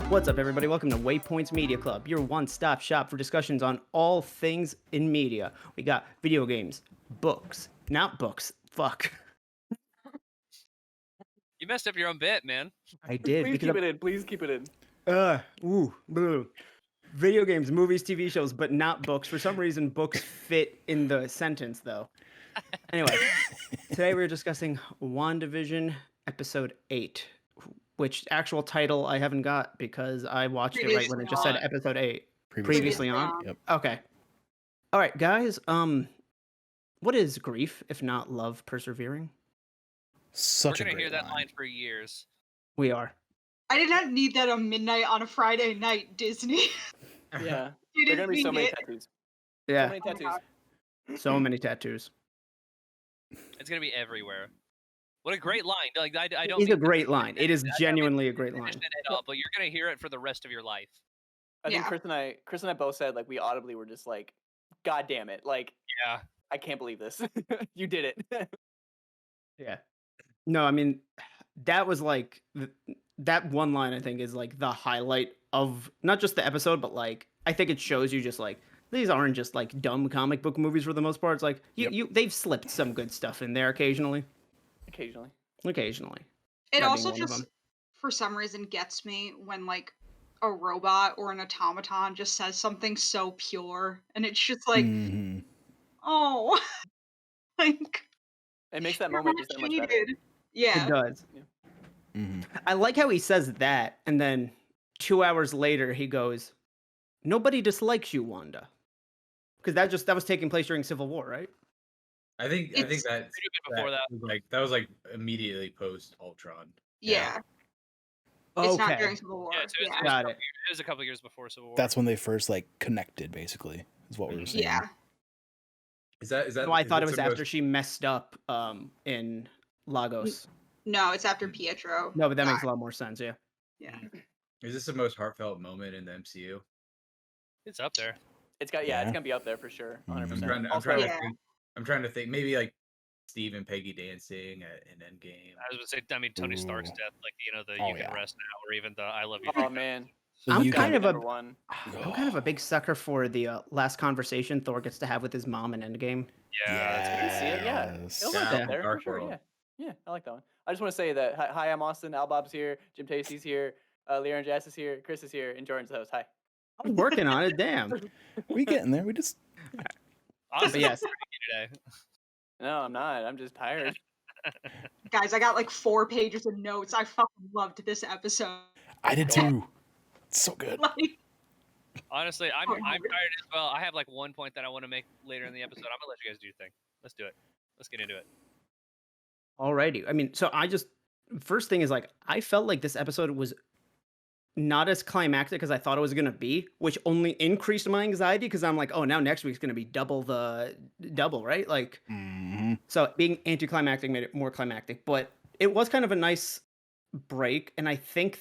What's up, everybody? Welcome to Waypoint's Media Club, your one-stop shop for discussions on all things in media. We got video games, books, not books. Fuck. You messed up your own bit, man. I did. Please keep it in. Please keep it in. Boo. Video games, movies, TV shows, but not books. For some reason, books fit in the sentence, though. Anyway, today we're discussing WandaVision Episode 8, which actual title I haven't got because I watched it right when it just said Episode 8. Previously on? Yep. Okay. All right, guys. What is grief if not love persevering? Such We're a gonna great hear that line. line for years. We are. I did not need that on midnight on a Friday night, Disney. Yeah. You There are didn't gonna be so need many it. tattoos. Yeah. So many Oh my tattoos. God. So many tattoos. It's gonna be everywhere. What a great line! Like I don't. It's a mean to- great line. It is I don't mean genuinely to a great line. condition it up, but you're gonna hear it for the rest of your life. I think Yeah. Chris and I both said like we audibly were just like, God damn it! Like Yeah. I can't believe this. You did it. Yeah. No, I mean, that was like that one line. I think is like the highlight of not just the episode, but like I think it shows you just like these aren't just like dumb comic book movies for the most part. It's like they've slipped some good stuff in there occasionally. Occasionally. Occasionally. It That also being one of just, them. for some reason, gets me when like a robot or an automaton just says something so pure, and it's just like, Mhm. oh, like It makes that you're moment not just that much better. cheated. Yeah. It does. Mhm. I like how he says that, and then 2 hours later he goes, "Nobody dislikes you, Wanda," because that was taking place during Civil War, right? I think It's- that Pretty good before that. was like immediately post Ultron. Yeah. It's not Okay. during Civil War. Yeah, so it was, Yeah. Got it. It was a couple years before Civil War. That's when they first like connected, basically, is what we were saying. Yeah. Is that? So I is thought it the was after she messed up in Lagos. No, it's after Pietro. No, but that makes died. a lot more sense. Yeah. Yeah. Is this the most heartfelt moment in the MCU? It's up there. It's got Yeah. it's gonna be up there for sure. 100%. Mhm. Yeah. I'm trying to think. Maybe like Steve and Peggy dancing in Endgame. I was gonna say, I mean, Tony Stark's Ooh. death, like the Oh, "You Can yeah. Rest Now" or even the "I Love You." Oh man. So I'm you kind can- of a- number one. I'm kind of a big sucker for the last conversation Thor gets to have with his mom in Endgame. Yeah, I can see it. Yeah. Yes. It'll Yeah. be up there for Dark sure. World. Yeah. Yeah. I like that one. I just want to say that hi, I'm Austin. Al Bob's here. Jim Tasty's here. LeighErin Jazz is here. Chris is here, and Jordan's the host. Hi. I'm working on it. Damn. We getting there. We just Honestly, yes. today. No, I'm not. I'm just tired. Guys, I got like 4 pages of notes. I fucking loved this episode. I did too. It's so good. Like, Honestly, I'm Oh, tired as well. I have like one point that I want to make later in the episode. I'm gonna let you guys do your thing. Let's do it. Let's get into it. Alrighty. I mean, so first thing is like I felt like this episode was not as climactic as I thought it was gonna be, which only increased my anxiety because I'm like, oh, now next week's gonna be double, right? Like, Mhm. so being anticlimactic made it more climactic, but it was kind of a nice break, and I think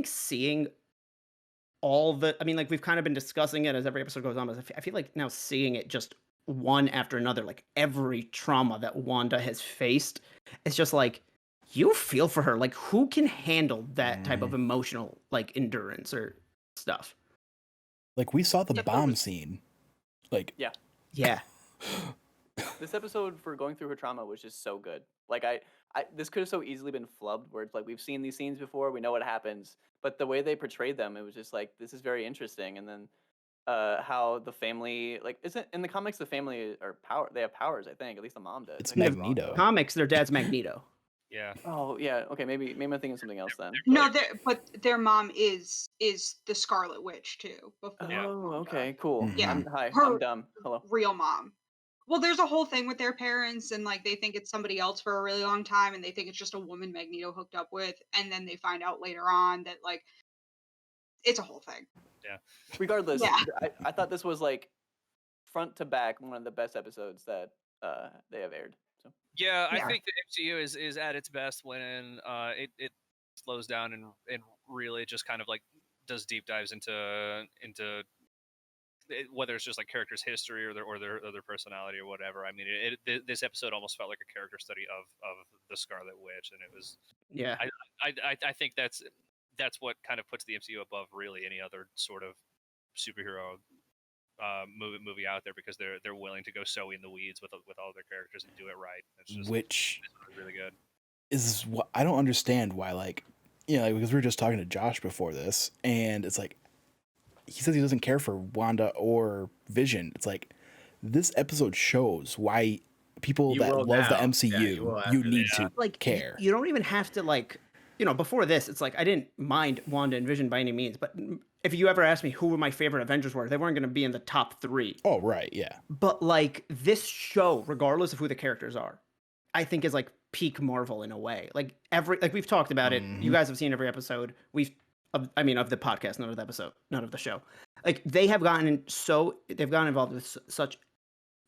seeing I mean, like we've kind of been discussing it as every episode goes on, but I feel like now seeing it just one after another, like every trauma that Wanda has faced, it's just like you feel for her. Like who can handle that type of emotional like endurance or stuff? Like we saw the Yeah, bomb scene. Like Yeah. This episode for going through her trauma was just so good. Like I this could have so easily been flubbed where it's like we've seen these scenes before, we know what happens, but the way they portrayed them, it was just like this is very interesting. And then how the family like isn't in the comics the family are they have powers, I think. At least the mom does. it's I could be wrong, Magneto. though. Comics, their dad's Magneto. Yeah. Oh yeah, okay, maybe I'm thinking of something else then. no, but their mom is the Scarlet Witch too. Before Yeah. Oh, okay, cool. Yeah. Hi, Her- I'm dumb. Hello. real mom. Well, there's a whole thing with their parents, and like they think it's somebody else for a really long time, and they think it's just a woman Magneto hooked up with, and then they find out later on that like it's a whole thing. Regardless, Yeah. I thought this was like front to back one of the best episodes that they have aired. So Yeah, I Yeah. think the MCU is at its best when it slows down and really just kind of like does deep dives into whether it's just like characters' history or their personality or whatever. I mean, this episode almost felt like a character study of the Scarlet Witch, and it was. Yeah. I think that's that's what kind of puts the MCU above really any other sort of superhero movie out there, because they're willing to go so in the weeds with all their characters and do it right. It's just which it's really good. is what I don't understand why, like, you know, like, because we were just talking to Josh before this, and it's like he says he doesn't care for Wanda or Vision. It's like this episode shows why people You that will love the now. Yeah, MCU, you will you after need this. to Like care. you don't even have to like, you know, before this, it's like I didn't mind Wanda and Vision by any means, but if you ever asked me who my favorite Avengers were, they weren't going to be in the top 3. Oh, right, yeah. But like this show, regardless of who the characters are, I think is like peak Marvel in a way. Like we've talked about it. You Mhm. guys have seen every episode. Of the podcast, not of the episode, not of the show. Like they've gotten involved with such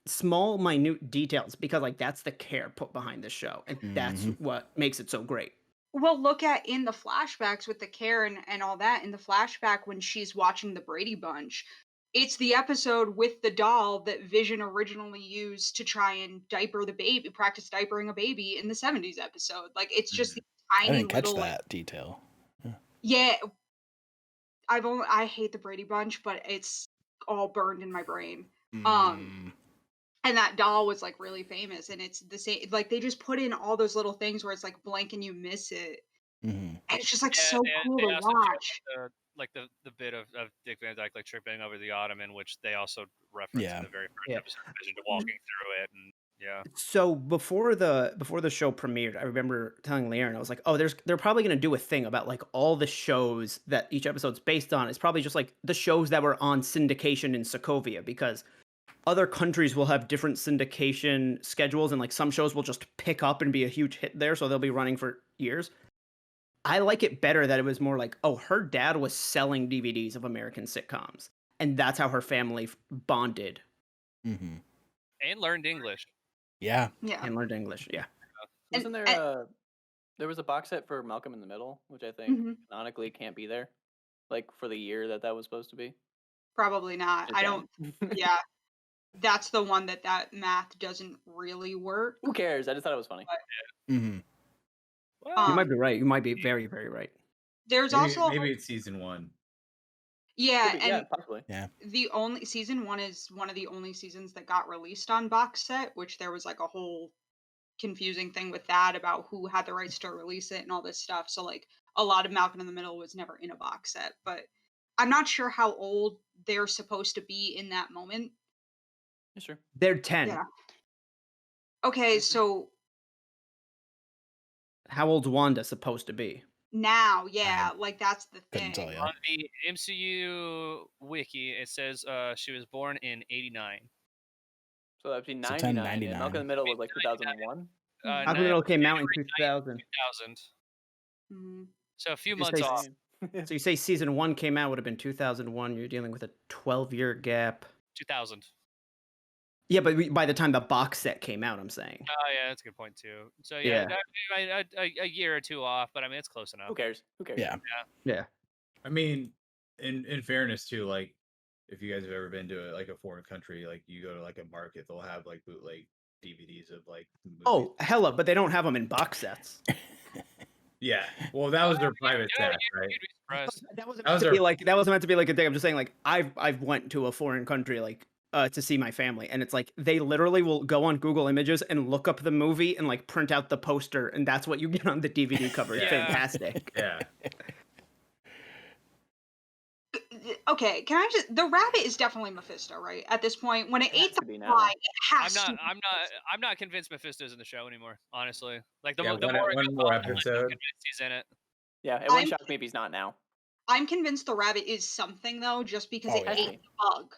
small, minute details because like that's the care put behind this show, and that's Mhm. what makes it so great. Well, look at in the flashbacks with the care and all that. In the flashback when she's watching the Brady Bunch, it's the episode with the doll that Vision originally used to try and diaper the baby, practice diapering a baby in the 70s episode. Like it's just these I tiny didn't catch little that detail. yeah. I hate the Brady Bunch, but it's all burned in my brain. Mm. And that doll was like really famous, and it's the same. Like they just put in all those little things where it's like blank and you miss it. Mhm. And it's just like Yeah, so cool they to also watch. showed the bit of Dick Van Dyke like tripping over the ottoman, which they also referenced Yeah. in the very first Yeah. episode of Vision, to walking through it, and yeah. So before the show premiered, I remember telling LeighErin, I was like, "Oh, they're probably going to do a thing about like all the shows that each episode's based on. It's probably just like the shows that were on syndication in Sokovia, because other countries will have different syndication schedules, and like some shows will just pick up and be a huge hit there, so they'll be running for years." I like it better that it was more like, oh, her dad was selling DVDs of American sitcoms, and that's how her family bonded Mhm. And learned English. Yeah. Yeah. and learned English. Yeah. And- Wasn't there there was a box set for Malcolm in the Middle, which I think Mhm. canonically can't be there, like for the year that was supposed to be. Probably not. Just I don't. saying. Yeah, that's the one that math doesn't really work. Who cares? I just thought it was funny. Mhm. Well, You might be right. You might be very, very right. There's Maybe, also maybe it's season 1. yeah, Could be- and possibly. the only season 1 is one of the only seasons that got released on box set, which there was like a whole confusing thing with that about who had the rights to release it and all this stuff. So like a lot of Malcolm in the Middle was never in a box set, but I'm not sure how old they're supposed to be in that moment. Yeah, sure. They're 10. Yeah. Okay, so How old's Wanda supposed to be? now, yeah, like that's the Couldn't thing. tell you. on the MCU wiki, it says she was born in '89. So that'd be So 99. 1099. And Malcolm in the Middle was like 2001. Mhm. Malcolm in the Middle came out in 2000. 2000. Mhm. So a few You months say- off. So you say season 1 came out would have been 2001. You're dealing with a 12-year gap. 2000. Yeah, but by the time the box set came out, I'm saying. Oh yeah, that's a good point too. So yeah, a year or two off, but I mean it's close enough. Who cares? Who cares? Yeah. Yeah. I mean, in fairness too, like if you guys have ever been to like a foreign country, like you go to like a market, they'll have like bootleg DVDs of like movies. Oh, hella, but they don't have them in box sets. Yeah. Well, that was their private set, right? You'd be surprised. That wasn't That meant was to our- be like that wasn't meant to be like a thing. I'm just saying like I've went to a foreign country like to see my family, and it's like they literally will go on Google Images and look up the movie and like print out the poster, and that's what you get on the DVD cover. It's Yeah. fantastic. Yeah. Okay, can I just the rabbit is definitely Mephisto, right? At this point, when it It has ate to the be now. pie, it has to. I'm not convinced Mephisto's in the show anymore. Honestly, like the Yeah, more one it goes more on, the less I'm episode. convinced he's in it. Yeah, it I'm- wouldn't shock me if he's not now. I'm convinced the rabbit is something though, just because Oh, it yeah. ate the bug.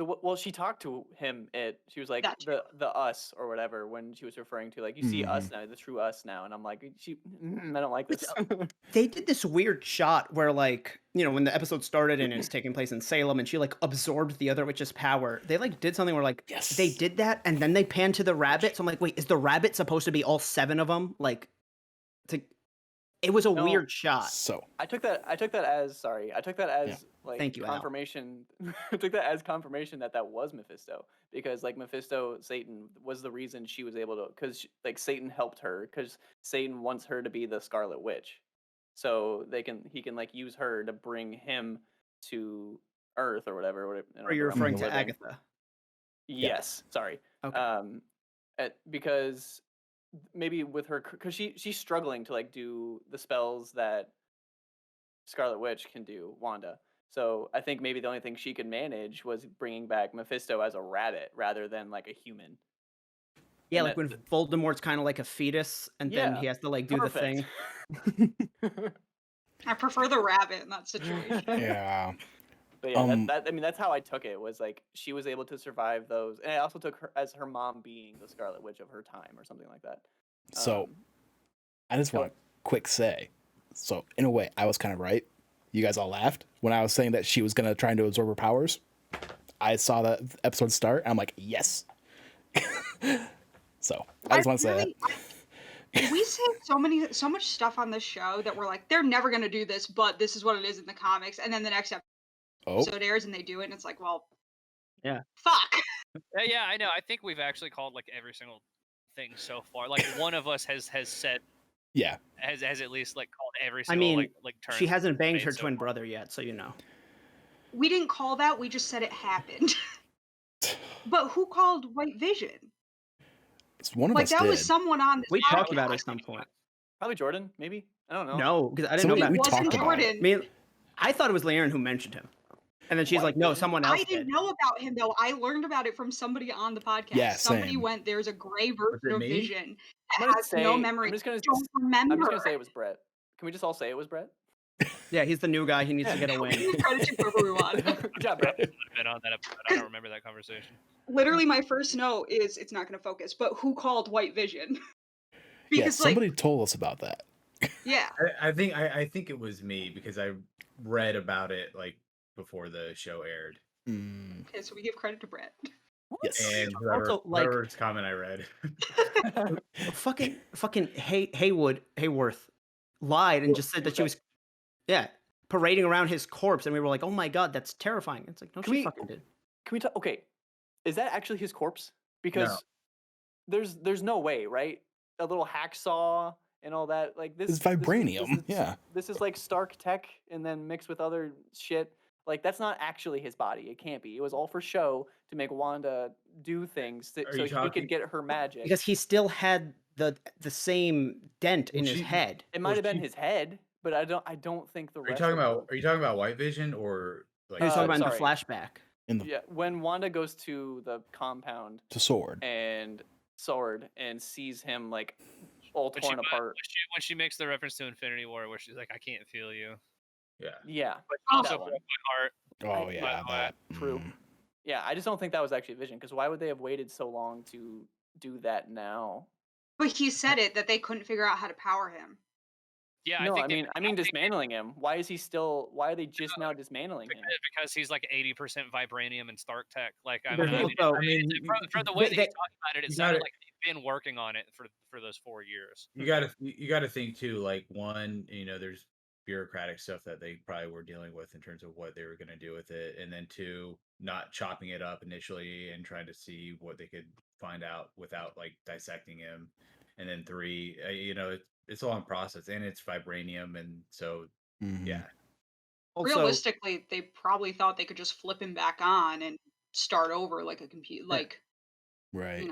Well, she talked to him. She was like That too. the us or whatever when she was referring to like you see us now, the true us now, and I'm like I don't like this. They did this weird shot where like when the episode started and it's taking place in Salem, and she like absorbed the other witch's power. They like did something where like Yes. they did that, and then they panned to the rabbit. So I'm like, wait, is the rabbit supposed to be all 7 of them? Like, it was a No. weird shot. So I took that as like Thank you, Al. confirmation. I took that as confirmation that was Mephisto, because like Mephisto, Satan was the reason she was able to, because like Satan helped her, because Satan wants her to be the Scarlet Witch. so he can like use her to bring him to Earth or whatever. Or you're referring to living. Agatha? Yes, sorry. Okay. Because maybe with her, because she's struggling to like do the spells that Scarlet Witch can do, Wanda. So I think maybe the only thing she could manage was bringing back Mephisto as a rabbit rather than like a human. Yeah, And like when Voldemort's kind of like a fetus, and then he has to like do perfect. the thing. I prefer the rabbit in that situation. Yeah. But yeah, I mean, that's how I took it, was like she was able to survive those. And I also took her as her mom being the Scarlet Witch of her time or something like that. So I just want to quick say, so in a way, I was kind of right. You guys all laughed when I was saying that she was going to try to absorb her powers. I saw that episode start, and I'm like, yes. So I just want to say that. We say so much stuff on this show that we're like, they're never going to do this, but this is what it is in the comics. And then the next episode airs and they do it, and it's like, well, yeah, fuck. Yeah, I know. I think we've actually called like every single thing so far. Like one of us has said, yeah, has at least like called every single like turn. She hasn't banged her twin brother yet, so you know. We didn't call that. We just said it happened. But who called White Vision? It's one of us that did. was someone on this We podcast. talked about it at some point. Probably Jordan, maybe. I don't know. No, because I didn't know about we talked about it. I mean, I thought it was LeighErin who mentioned him. And then she's like, no, someone else I didn't know about him, though. I learned about it from somebody on the podcast. Yeah, somebody same. went, there's a gray version of Vision I'm that gonna has say, no memory. I'm just gonna say it was Brett. Can we just all say it was Brett? Yeah, he's the new guy. He needs to get a win. Credit to whoever we want. Good job, Brett. I've been on that episode. I don't remember that conversation. Literally, my first note is, it's not going to focus, but who called White Vision? Because somebody told us about that. Yeah. I think it was me, because I read about it like before the show aired. Okay, so we give credit to Brett. Yes. And whoever's comment I read. fucking Hayworth lied and just said that she was parading around his corpse, and we were like, oh my god, that's terrifying. It's like, no, she fucking did. Can we talk? Okay, is that actually his corpse? Because there's no way, right? A little hacksaw and all that, like this. It's vibranium. This is like Stark tech, and then mixed with other shit. Like, that's not actually his body. It can't be. It was all for show to make Wanda do things so he could get her magic. Because he still had the same dent in his head. It might have been his head, but I don't think the rest. Are you talking about White Vision, or like? He's talking about the flashback. When Wanda goes to the compound to Sword and sees him like all torn apart. When she makes the reference to Infinity War, where she's like, "I can't feel you." Yeah. But also broke my heart. Oh yeah, that. True. Yeah, I just don't think that was actually Vision, because why would they have waited so long to do that now? But he said it, that they couldn't figure out how to power him. Yeah, no, I mean dismantling him. Why are they just now dismantling him? Because he's like 80% vibranium and Stark tech. Like, from the way that he talked about it sounded like they've been working on it for those 4 years. You gotta think too. Like, one, there's bureaucratic stuff that they probably were dealing with in terms of what they were going to do with it, and then two, not chopping it up initially and trying to see what they could find out without like dissecting him, and then three, it's a long process, and it's vibranium, and so yeah. Also, realistically, they probably thought they could just flip him back on and start over like a computer, like right.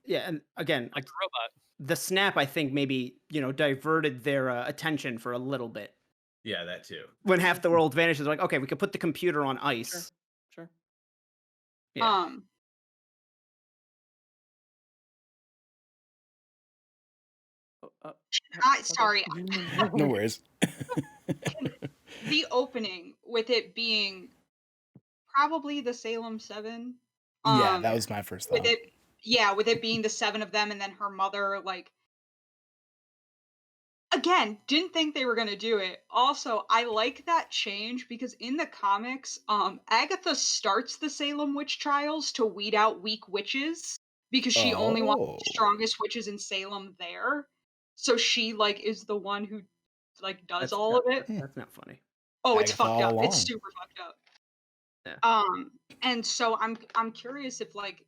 Yeah, and again, like a robot. The snap, I think, maybe diverted their attention for a little bit. Yeah, that too. When half the world vanishes, like, okay, we could put the computer on ice. Sure. Yeah. Sorry. No worries. The opening, with it being probably the Salem 7. Yeah, that was my first thought. With it being the 7 of them, and then her mother, like, again, didn't think they were going to do it. Also, I like that change, because in the comics, Agatha starts the Salem witch trials to weed out weak witches, because she only wants the strongest witches in Salem there. So she, like, is the one who, like, does all of it. That's not funny. Oh, it's fucked up. It's super fucked up. Yeah. And so I'm curious if, like,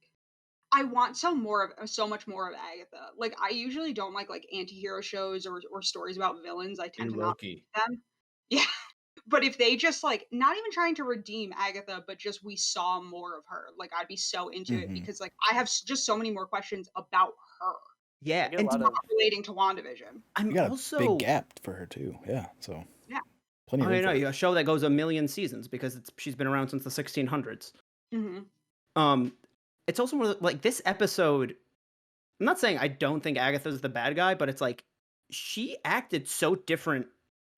I want so much more of Agatha. Like I usually don't like anti-hero shows or stories about villains. I tend And to not Loki. like them. Yeah. But if they just like not even trying to redeem Agatha, but just we saw more of her, like I'd be so into it Mhm. because like I have just so many more questions about her, Yeah, I get a and lot not of relating to WandaVision. I'm You got a also big gap for her too. Yeah, so Yeah. plenty of I room know for her. a show that goes a million seasons because she's been around since the 1600s. hmm It's also more like this episode. I'm not saying I don't think Agatha's the bad guy, but it's like she acted so different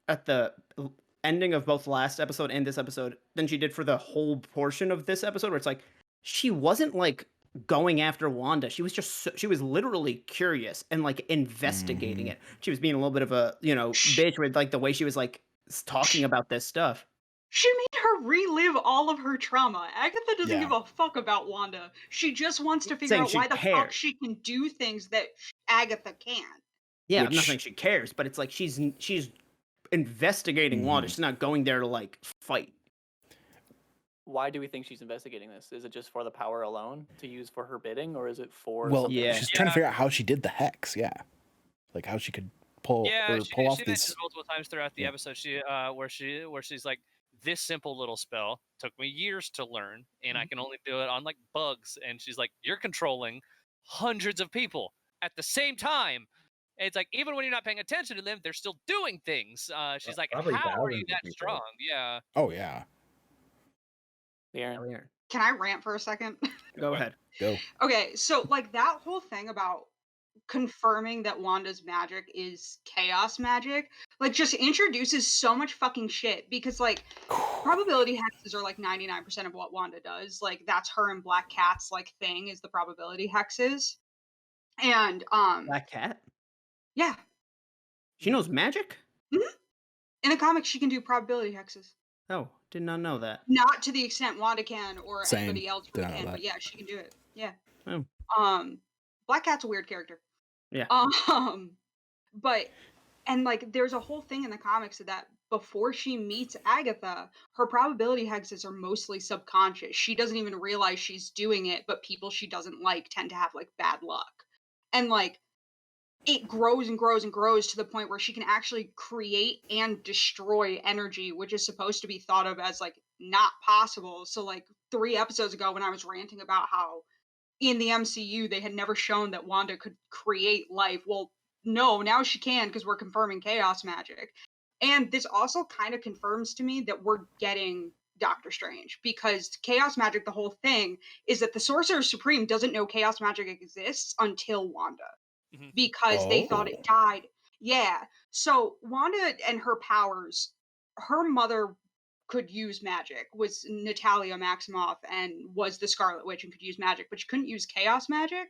at the ending of both last episode and this episode than she did for the whole portion of this episode, where it's like she wasn't like going after Wanda. She was just she was literally curious and like investigating Mhm. it. She was being a little bit of a, bitch with like the way she was like talking about this stuff. She made her relive all of her trauma. Agatha doesn't give Yeah. a fuck about Wanda. She just wants to figure Saying out she why the fuck cares. she can do things that Agatha can't. Yeah, I'm not saying Which she cares, but it's like she's investigating Wanda. Mhm. She's not going there to like fight. Why do we think she's investigating this? Is it just for the power alone to use for her bidding, or is it for well, something? Yeah. she's trying to figure out how she did the hex. Yeah, like how she could pull Yeah, or she pull off mentions these. multiple times throughout the Yeah. episode. Where she's like, this simple little spell took me years to learn, and I can only do it on like bugs. And she's like, you're controlling hundreds of people at the same time. And it's like even when you're not paying attention to them, they're still doing things. She's like, Probably how are you thousands of that people. strong? Yeah. Oh yeah, LeighErin. Can I rant for a second? Go ahead. go. Okay, so like that whole thing about confirming that Wanda's magic is chaos magic, like just introduces so much fucking shit because like probability hexes are like 99% of what Wanda does. Like that's her and Black Cat's like thing is the probability hexes. And Black Cat? yeah. She knows magic? Mhm. In the comics she can do probability hexes. Oh, did not know that. Not to the extent Wanda can or Same. anybody else Did really not know can, that. but yeah, she can do it. Yeah. Oh. Black Cat's a weird character. Yeah. But and like there's a whole thing in the comics that before she meets Agatha, her probability hexes are mostly subconscious. She doesn't even realize she's doing it, but people she doesn't like tend to have like bad luck. And like it grows and grows and grows to the point where she can actually create and destroy energy, which is supposed to be thought of as like not possible. So like 3 episodes ago when I was ranting about how in the MCU they had never shown that Wanda could create life. Well, no, now she can because we're confirming chaos magic. And this also kind of confirms to me that we're getting Doctor Strange because chaos magic, the whole thing is that the Sorcerer Supreme doesn't know chaos magic exists until Wanda Mhm. because they thought it Oh. died. Yeah. So Wanda and her powers, her mother could use magic, was Natalia Maximoff and was the Scarlet Witch and could use magic, but she couldn't use chaos magic.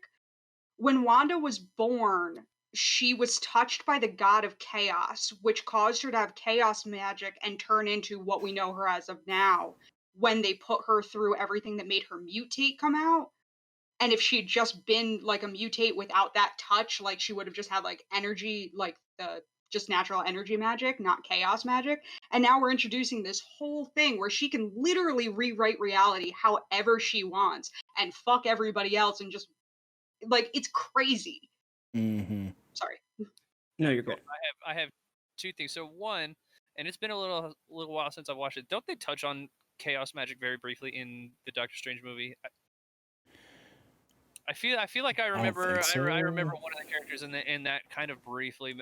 When Wanda was born, she was touched by the god of chaos, which caused her to have chaos magic and turn into what we know her as of now when they put her through everything that made her mutate come out. And if she'd just been like a mutate without that touch, like she would have just had like energy, like the just natural energy magic, not chaos magic. And now we're introducing this whole thing where she can literally rewrite reality however she wants and fuck everybody else and just like it's crazy. Mm-hmm. Sorry. No, you're good. I have 2 things. So one, and it's been a little while since I've watched it. Don't they touch on chaos magic very briefly in the Doctor Strange movie? I feel like I remember think so. I remember one of the characters in that kind of briefly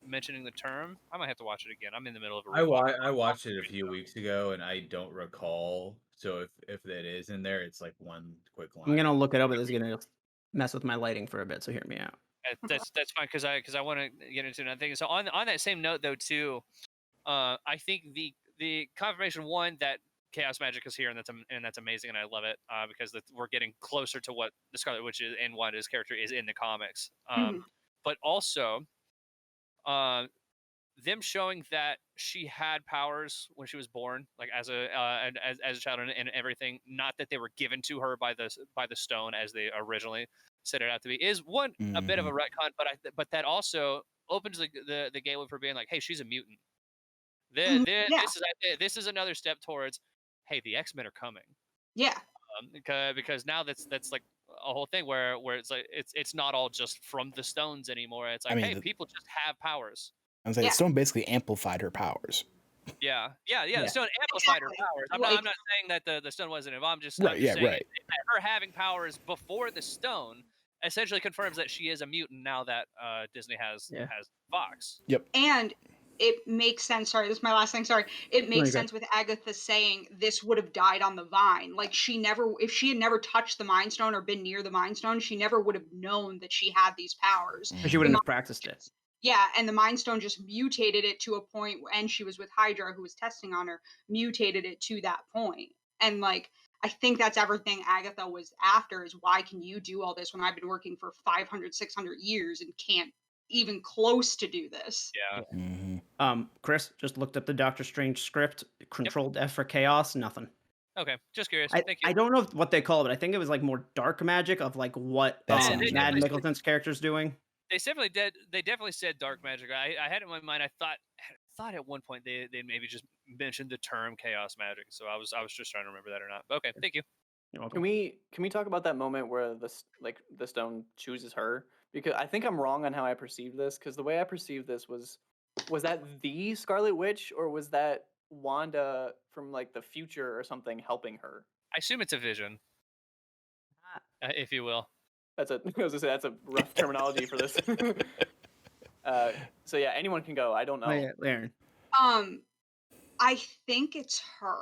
mentioning the term. I might have to watch it again. I'm in the middle of a rewatch. I watched it a few weeks ago and I don't recall. So if that is in there, it's like one quick line. I'm gonna look it up, but this is gonna mess with my lighting for a bit, so hear me out. That's fine because I want to get into another thing. So on that same note though too, I think the confirmation one that chaos magic is here and that's amazing and I love it because we're getting closer to what the Scarlet Witch is and Wanda's character is in the comics. But also, them showing that she had powers when she was born, like as a child and everything, not that they were given to her by the stone as they originally set it out to be, is one a bit of a retcon. But that also opens the gateway for being like, hey, she's a mutant. This is another step towards, hey, the X-Men are coming. Yeah. Because now that's like a whole thing where it's like it's not all just from the stones anymore. It's like, I mean, hey, people just have powers. I'm saying Yeah. the stone basically amplified her powers. Yeah. Yeah. The stone amplified her Exactly. powers. I'm Like- not saying that the stone wasn't involved. I'm just Right, yeah, saying right. that her having powers before the stone essentially confirms that she is a mutant now that Disney has Fox. Yep. And it makes sense. Sorry, this is my last thing. Sorry. It makes you're good. sense with Agatha saying this would have died on the vine. Like if she had never touched the Mind Stone or been near the Mind Stone, she never would have known that she had these powers. She wouldn't have practiced it. Yeah, and the Mind Stone just mutated it to a point, and she was with Hydra, who was testing on her, mutated it to that point. And like, I think that's everything Agatha was after is why can you do all this when I've been working for 500, 600 years and can't even close to do this? Yeah. Mm-hmm. Chris just looked up the Doctor Strange script. Controlled F for chaos. Nothing. Okay, just curious. I, Thank you. I don't know what they call it, but I think it was like more dark magic of like what That sounds Mad right. Mikkelsen's character's doing. They definitely did. They definitely said dark magic. I had it in my mind. I thought at one point they maybe just mentioned the term chaos magic. So I was just trying to remember that or not. But okay, thank you. You're welcome. Can we talk about that moment where the stone chooses her? Because I think I'm wrong on how I perceived this. Because the way I perceived this was that the Scarlet Witch, or was that Wanda from like the future or something helping her? I assume it's a vision, if you will. I was gonna say that's a rough terminology for this. So yeah, anyone can go. I don't know. Oh, yeah, LeighErin. I think it's her.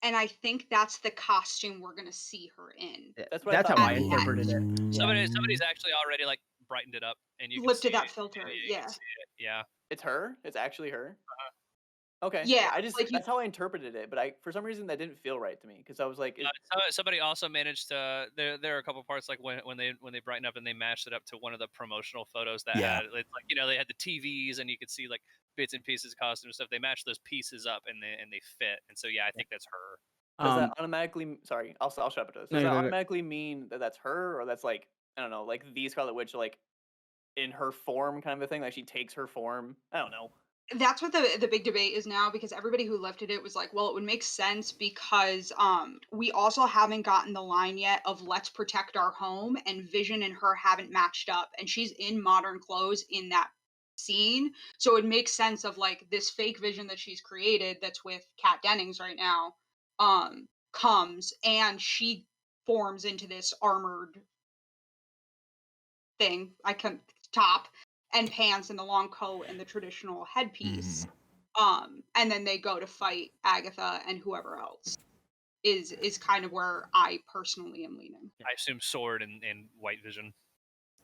And I think that's the costume we're gonna see her in. That's what I That's how thought. I interpreted it. Somebody's actually already like brightened it up, and you can Lifted see that it. filter, You yeah. can see it. Yeah. It's her. It's actually her. Okay. Yeah, I just like you- that's how I interpreted it, but for some reason that didn't feel right to me because I was like, Somebody also managed to. There are a couple parts like when they brighten up and they matched it up to one of the promotional photos that Yeah. had it's like they had the TVs and you could see like bits and pieces, costume stuff. They matched those pieces up and they fit. And so yeah, I think that's her. does that automatically? Sorry, I'll shut up. Does No, that you're good. automatically mean that that's her, or that's like I don't know, like the Scarlet Witch, like in her form, kind of a thing? Like she takes her form. I don't know. That's what the big debate is now, because everybody who lifted it was like, well, it would make sense because we also haven't gotten the line yet of let's protect our home, and Vision and her haven't matched up, and she's in modern clothes in that scene, so it makes sense of like this fake Vision that she's created that's with Kat Dennings right now comes and she forms into this armored thing. Top and pants and the long coat and the traditional headpiece. And then they go to fight Agatha and whoever else is kind of where I personally am leaning. I assume Sword and White Vision.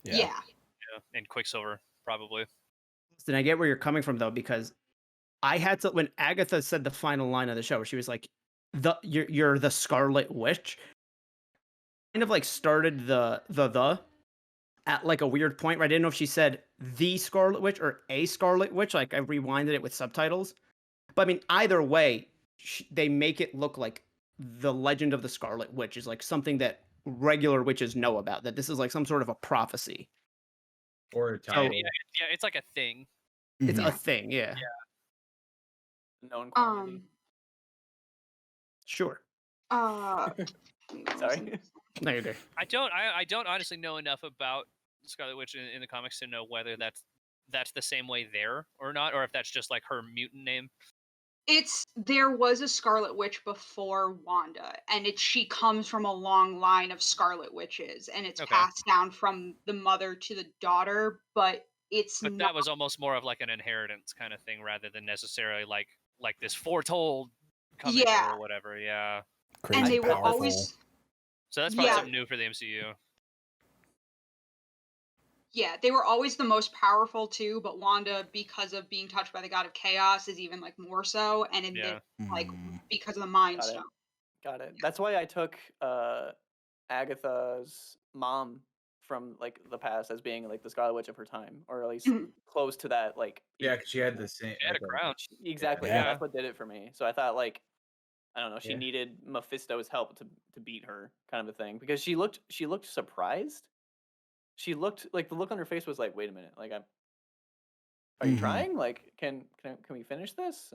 Yeah. Yeah, and Quicksilver probably. Then I get where you're coming from though, because I had to when Agatha said the final line of the show, she was like, you're the Scarlet Witch. Kind of like started the at like a weird point where I didn't know if she said the Scarlet Witch or a Scarlet Witch. Like I rewinded it with subtitles. But I mean, either way, they make it look like the legend of the Scarlet Witch is like something that regular witches know about. That this is like some sort of a prophecy. Or a So- title. Yeah, it's like a thing. It's Mhm. a thing, yeah. Known quantity. Sure. Sorry. No, you're good. I don't honestly know enough about Scarlet Witch in the comics to know whether that's the same way there or not, or if that's just like her mutant name. There was a Scarlet Witch before Wanda, and she comes from a long line of Scarlet Witches, and it's Okay. passed down from the mother to the daughter, but But not. that was almost more of like an inheritance kind of thing rather than necessarily like this foretold coming Yeah. or whatever. Yeah. Crazy And they were powerful. always. So that's probably Yeah. something new for the MCU. Yeah, they were always the most powerful too, but Wanda, because of being touched by the god of chaos, is even like more so, and in Yeah. like Mm. because of the Mind Got it. Stone. Got it. That's why I took Agatha's mom from like the past as being like the Scarlet Witch of her time, or at least Mhm. close to that. Like Yeah, because she had the same. She had a like, crown. exactly. Yeah. Yeah, that's what did it for me. So I thought like I don't know, she Yeah. needed Mephisto's help to beat her, kind of a thing, because she looked surprised. She looked like the look on her face was like, wait a minute, like are you Mhm. trying? Like can we finish this?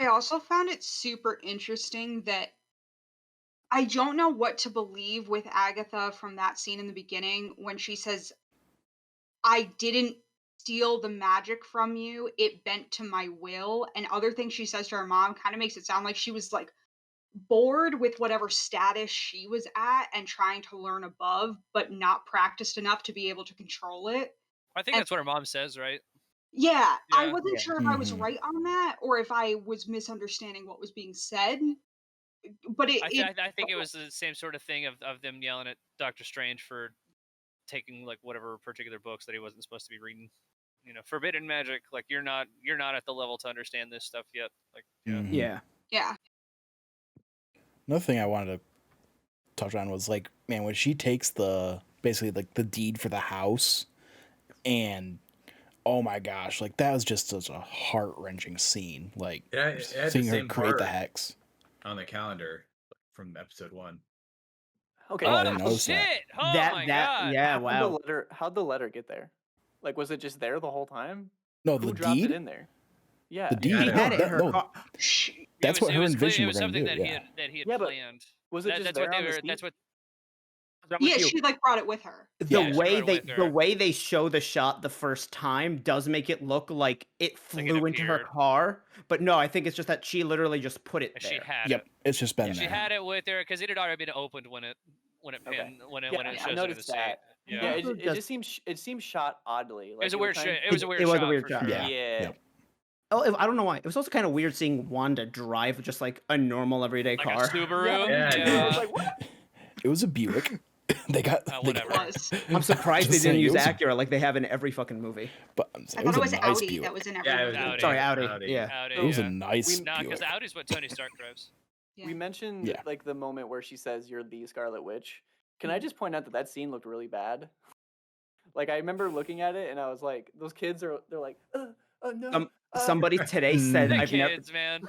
I also found it super interesting that I don't know what to believe with Agatha from that scene in the beginning when she says, "I didn't steal the magic from you, it bent to my will," and other things she says to her mom kind of makes it sound like she was, like, bored with whatever status she was at and trying to learn above, but not practiced enough to be able to control it. I think And that's what her mom says, right? yeah, I Yeah. wasn't Yeah. sure if I was Mhm. right on that or if I was misunderstanding what was being said, but I think it was the same sort of thing of them yelling at Doctor Strange for taking like whatever particular books that he wasn't supposed to be reading. You know, forbidden magic. Like you're not at the level to understand this stuff yet. Like yeah. Mhm. Yeah. yeah. Another thing I wanted to touch on was like, man, when she takes basically like the deed for the house, and oh my gosh, like that was just such a heart wrenching scene. Like It had the seeing her same create the part hex. on the calendar from episode 1. Okay. Oh, I Oh didn't notice shit! that. Oh that my that god! yeah, How'd wow. how'd the letter get there? Like, was it just there the whole time? No, Who the dropped deed. it in there? Yeah. The You deed. got She it. had No, it in her no, car. that's what her and Vision It were was gonna something do. that Yeah. he had Yeah, but planned. Was it just That's there what they on the were. seat? That's what. I'm Yeah, with you. she like brought it with her. The Yeah, she way brought it with the her. way they show the shot the first time does make it look like it Like it flew into her appeared. car, but no, I think it's just that she literally just put it She there. had Yep. it. It's just been Yeah. She there. had it with her because it had already been opened when it Okay. pinned when it Yeah, when it I shows it in the noticed seat. that. Yeah. Yeah, Also it just- just seems it seems shot oddly. It Like was a they were weird trying- shot. It was a weird was a shot. weird for shot, sure. Yeah. Yeah. Yep. Oh, I don't know why. It was also kind of weird seeing Wanda drive just like a normal everyday Like car. a Subaru. Yeah, dude. I was like, what? It was a Buick. they got. they whatever. got- Was. I'm surprised they Just didn't saying, use it was a- Acura like they have in every fucking movie. But I it thought was it a was nice Audi Buick. that was in every Yeah, it was movie. Audi. Sorry, Audi. Audi. Yeah. Audi, It was a yeah. nice No, because Buick. the Audi's what Tony Stark drives. Yeah. We mentioned Yeah. like the moment where she says you're the Scarlet Witch. Can Mm-hmm. I just point out that that scene looked really bad? Like I remember looking at it and I was like, those kids they're like, no. Somebody today said The I've never. kids, man.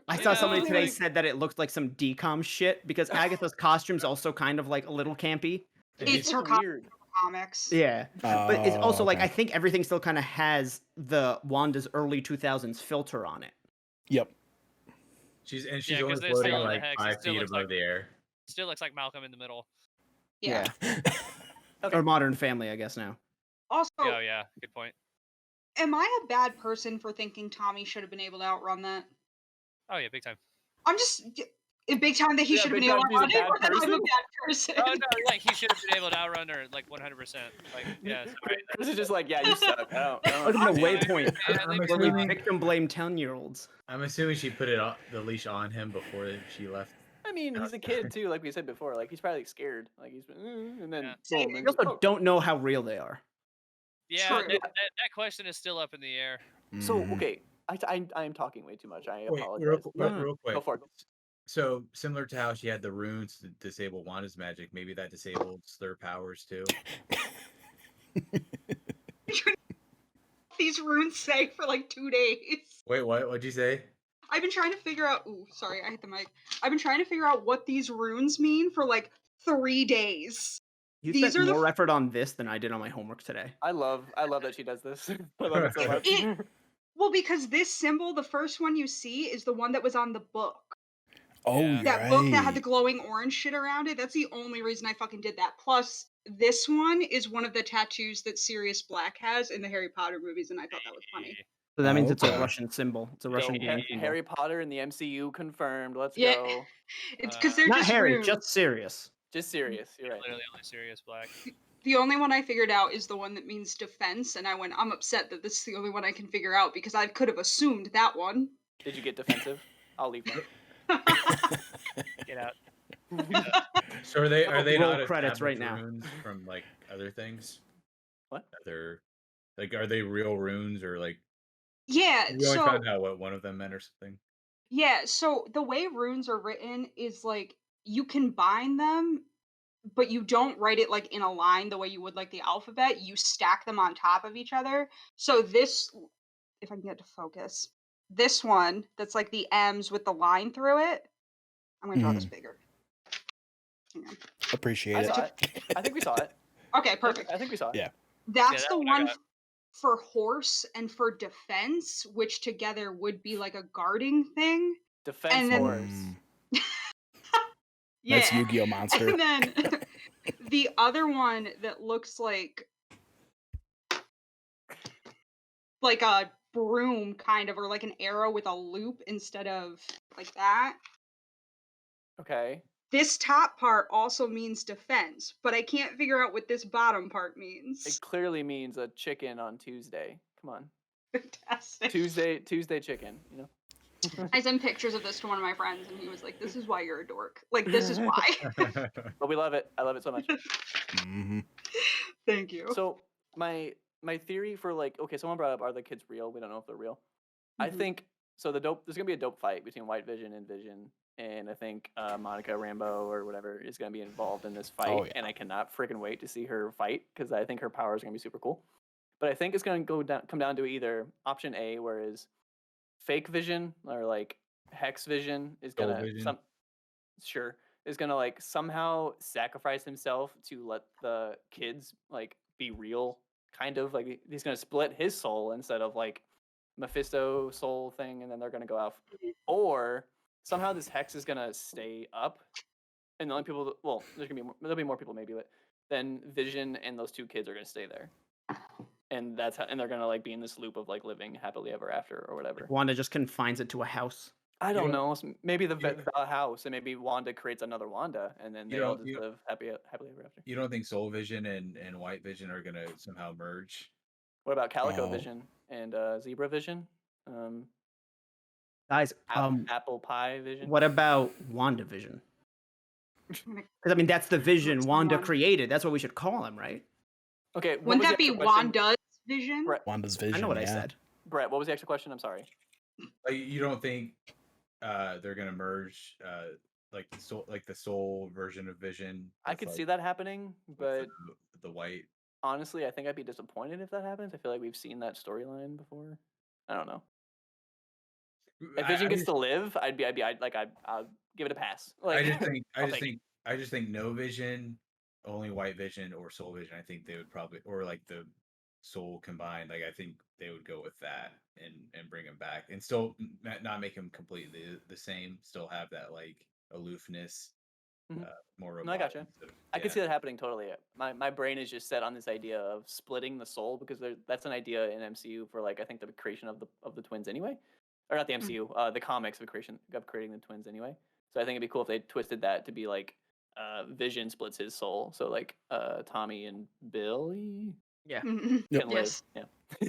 I You saw somebody know, today like- said that it looked like some decom shit because Agatha's costume's also kind of like a little campy. It's her weird. comics. Yeah. But it's also like okay. I think everything still kind of has the Wanda's early 2000s filter on it. Yep. She's Yeah, only 'cause they're floating still in the like hex, it 5 still feet looks above like- the air. Still looks like Malcolm in the Middle. Yeah. Or Modern Family, I guess now. Also, Oh yeah, good point. am I a bad person for thinking Tommy should have been able to outrun that? Oh yeah, big time. I'm just big time that he Yeah, should have big been able time to he's a outrun it. bad Or that I'm a person? bad person. Oh no, like he should have been able to outrun her like 100%. Like yeah, sorry. Chris is just like, yeah, you suck. I don't Look at the Yeah, Waypoint man, I'm they- where we assuming- victim blame 10-year-olds. I'm assuming she put the leash on him before she left. I mean, he's a kid too, like we said before. Like he's probably scared. Like he's been, and then Yeah. boom. We and just, also oh. don't know how real they are. Yeah, True. that question is still up in the air. So Mhm. okay, I am talking way too much. I Wait, apologize. real quick. Go for it. So similar to how she had the runes to disable Wanda's magic, maybe that disables their powers too. These runes say for like 2 days. Wait, what? What'd you say? I've been trying to figure out. Ooh, sorry, I hit the mic. I've been trying to figure out what these runes mean for like 3 days. You These spent are the more effort on this than I did on my homework today. I love that she does this. I love it so much. It- Well, because this symbol, the first one you see, is the one that was on the book. Oh, Yeah. you're That book that had the right. glowing orange shit around it. That's the only reason I fucking did that. Plus, this one is one of the tattoos that Sirius Black has in the Harry Potter movies, and I thought that was funny. So that means it's Okay. a Russian symbol. It's a Russian So, gang symbol. Harry Potter in the MCU confirmed. Let's Yeah. go. It's because they're Not just Harry, runes. just serious. Just serious. You're right. Literally only Sirius Black. The only one I figured out is the one that means defense, and I went, I'm upset that this is the only one I can figure out because I could have assumed that one. Did you get defensive? I'll leave now. Get out. So are they Roll not credits right established now. runes from like other things? What? Other like are they real runes or like Yeah, we only so found out what one of them meant or something? yeah, so the way runes are written is like you can bind them, but you don't write it like in a line the way you would like the alphabet. You stack them on top of each other. So this, if I can get to focus, this one that's like the M's with the line through it. I'm gonna draw this bigger. Hang on. Appreciate I it. saw it. I think we saw it. Okay, perfect. I think we saw it. Yeah. That's that the one I one got. for horse and for defense, which together would be like a guarding thing. Defense And then- horse. Mm. Nice Yeah. Yu-Gi-Oh monster. And then the other one that looks like a broom kind of, or like an arrow with a loop instead of like that. Okay. This top part also means defense, but I can't figure out what this bottom part It means. clearly means a chicken on Tuesday. Come on. Fantastic. Tuesday chicken, you know? I sent pictures of this to one of my friends, and he was like, "This is why you're a dork. Like, this is why." But we love it. I love it so much. Hmm. Thank you. So my theory for like, okay, someone brought up, are the kids real? We don't know if they're real. I Mhm. think so. There's gonna be a dope fight between White Vision and Vision, and I think Monica Rambeau or whatever is gonna be involved in this fight. Oh, yeah. And I cannot freaking wait to see her fight because I think her power is gonna be super cool. But I think it's gonna come down to either option A, whereas fake Vision or like Hex Vision is Soul gonna Vision. is gonna like somehow sacrifice himself to let the kids like be real, kind of like he's gonna split his soul instead of like Mephisto soul thing, and then they're gonna go off. Or somehow this Hex is gonna stay up, and the only people there'll be more people maybe, but then Vision and those two kids are gonna stay there, and and they're gonna like be in this loop of like living happily ever after or whatever. Wanda just confines it to a house. I You don't don't- know. Maybe the you- house, and maybe Wanda creates another Wanda, and then You they all don't- just you- live happily ever after. You don't think Soul Vision and White Vision are gonna somehow merge? What about Calico Oh. Vision and Zebra Vision? Guys, Apple Pie Vision. what about WandaVision? Because I mean, that's the vision Wanda Wanda. created. That's what we should call him, right? Okay, what Wouldn't was the that be extra question? Wanda's vision? Brett, Wanda's vision. I know what I yeah. said. Brett, what was the extra question? I'm sorry. Like, you don't think they're gonna merge like the soul version of Vision? I with, could like, see that happening, with but the white. honestly, I think I'd be disappointed if that happens. I feel like we've seen that storyline before. I don't know. If Vision gets to live, I'd I'll give it a pass. Like, I just think no Vision, only White Vision or Soul Vision. I think they would probably, or like the Soul combined. Like I think they would go with that and bring him back and still not make him completely the same. Still have that like aloofness, Mhm. more. No, I gotcha. robotic. I could see that happening totally. My brain is just set on this idea of splitting the soul because that's an idea in MCU for like I think the creation of the twins anyway, or not the MCU, the comics of creating the twins anyway. So I think it'd be cool if they twisted that to be like Vision splits his soul, so like Tommy and Billy Yeah. Mhm. Yep. can live. Yes. Yeah,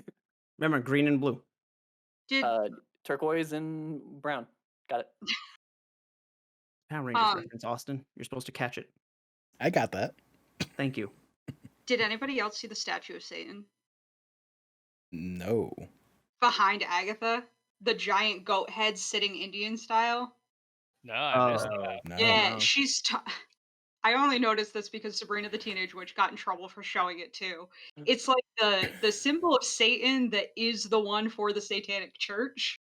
Remember, green and blue. Did turquoise and brown. Got it. Power Rangers Um, reference, Austin. You're supposed to catch it. I got that. Thank you. did anybody else see the statue of Satan No. behind Agatha? The giant goat head sitting Indian style. No, I missed Oh. that. No. Yeah, no. she's. I only noticed this because Sabrina the Teenage Witch got in trouble for showing it too. It's like the symbol of Satan that is the one for the Satanic Church,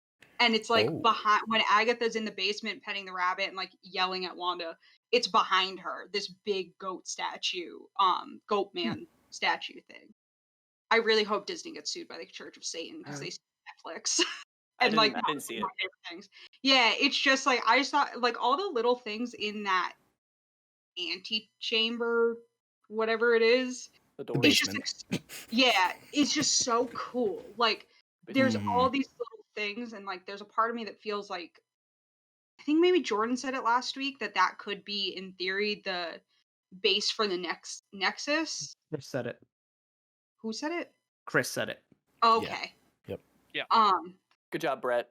and it's like Oh. behind when Agatha's in the basement petting the rabbit and like yelling at Wanda. It's behind her, this big goat statue, goat man statue thing. I really hope Disney gets sued by the Church of Satan because they sued Netflix. I And like didn't see it. my favorite things. Yeah, it's just like I just thought like all the little things in that antechamber, whatever it is. The The door. It's just basement. yeah, it's just so cool. Like there's all Mhm. these little things, and like there's a part of me that feels like I think maybe Jordan said it last week that could be in theory the base for the next Nexus. Chris said it. Who said it? Chris said it. Okay. Yep. Yeah. Good job, Brett.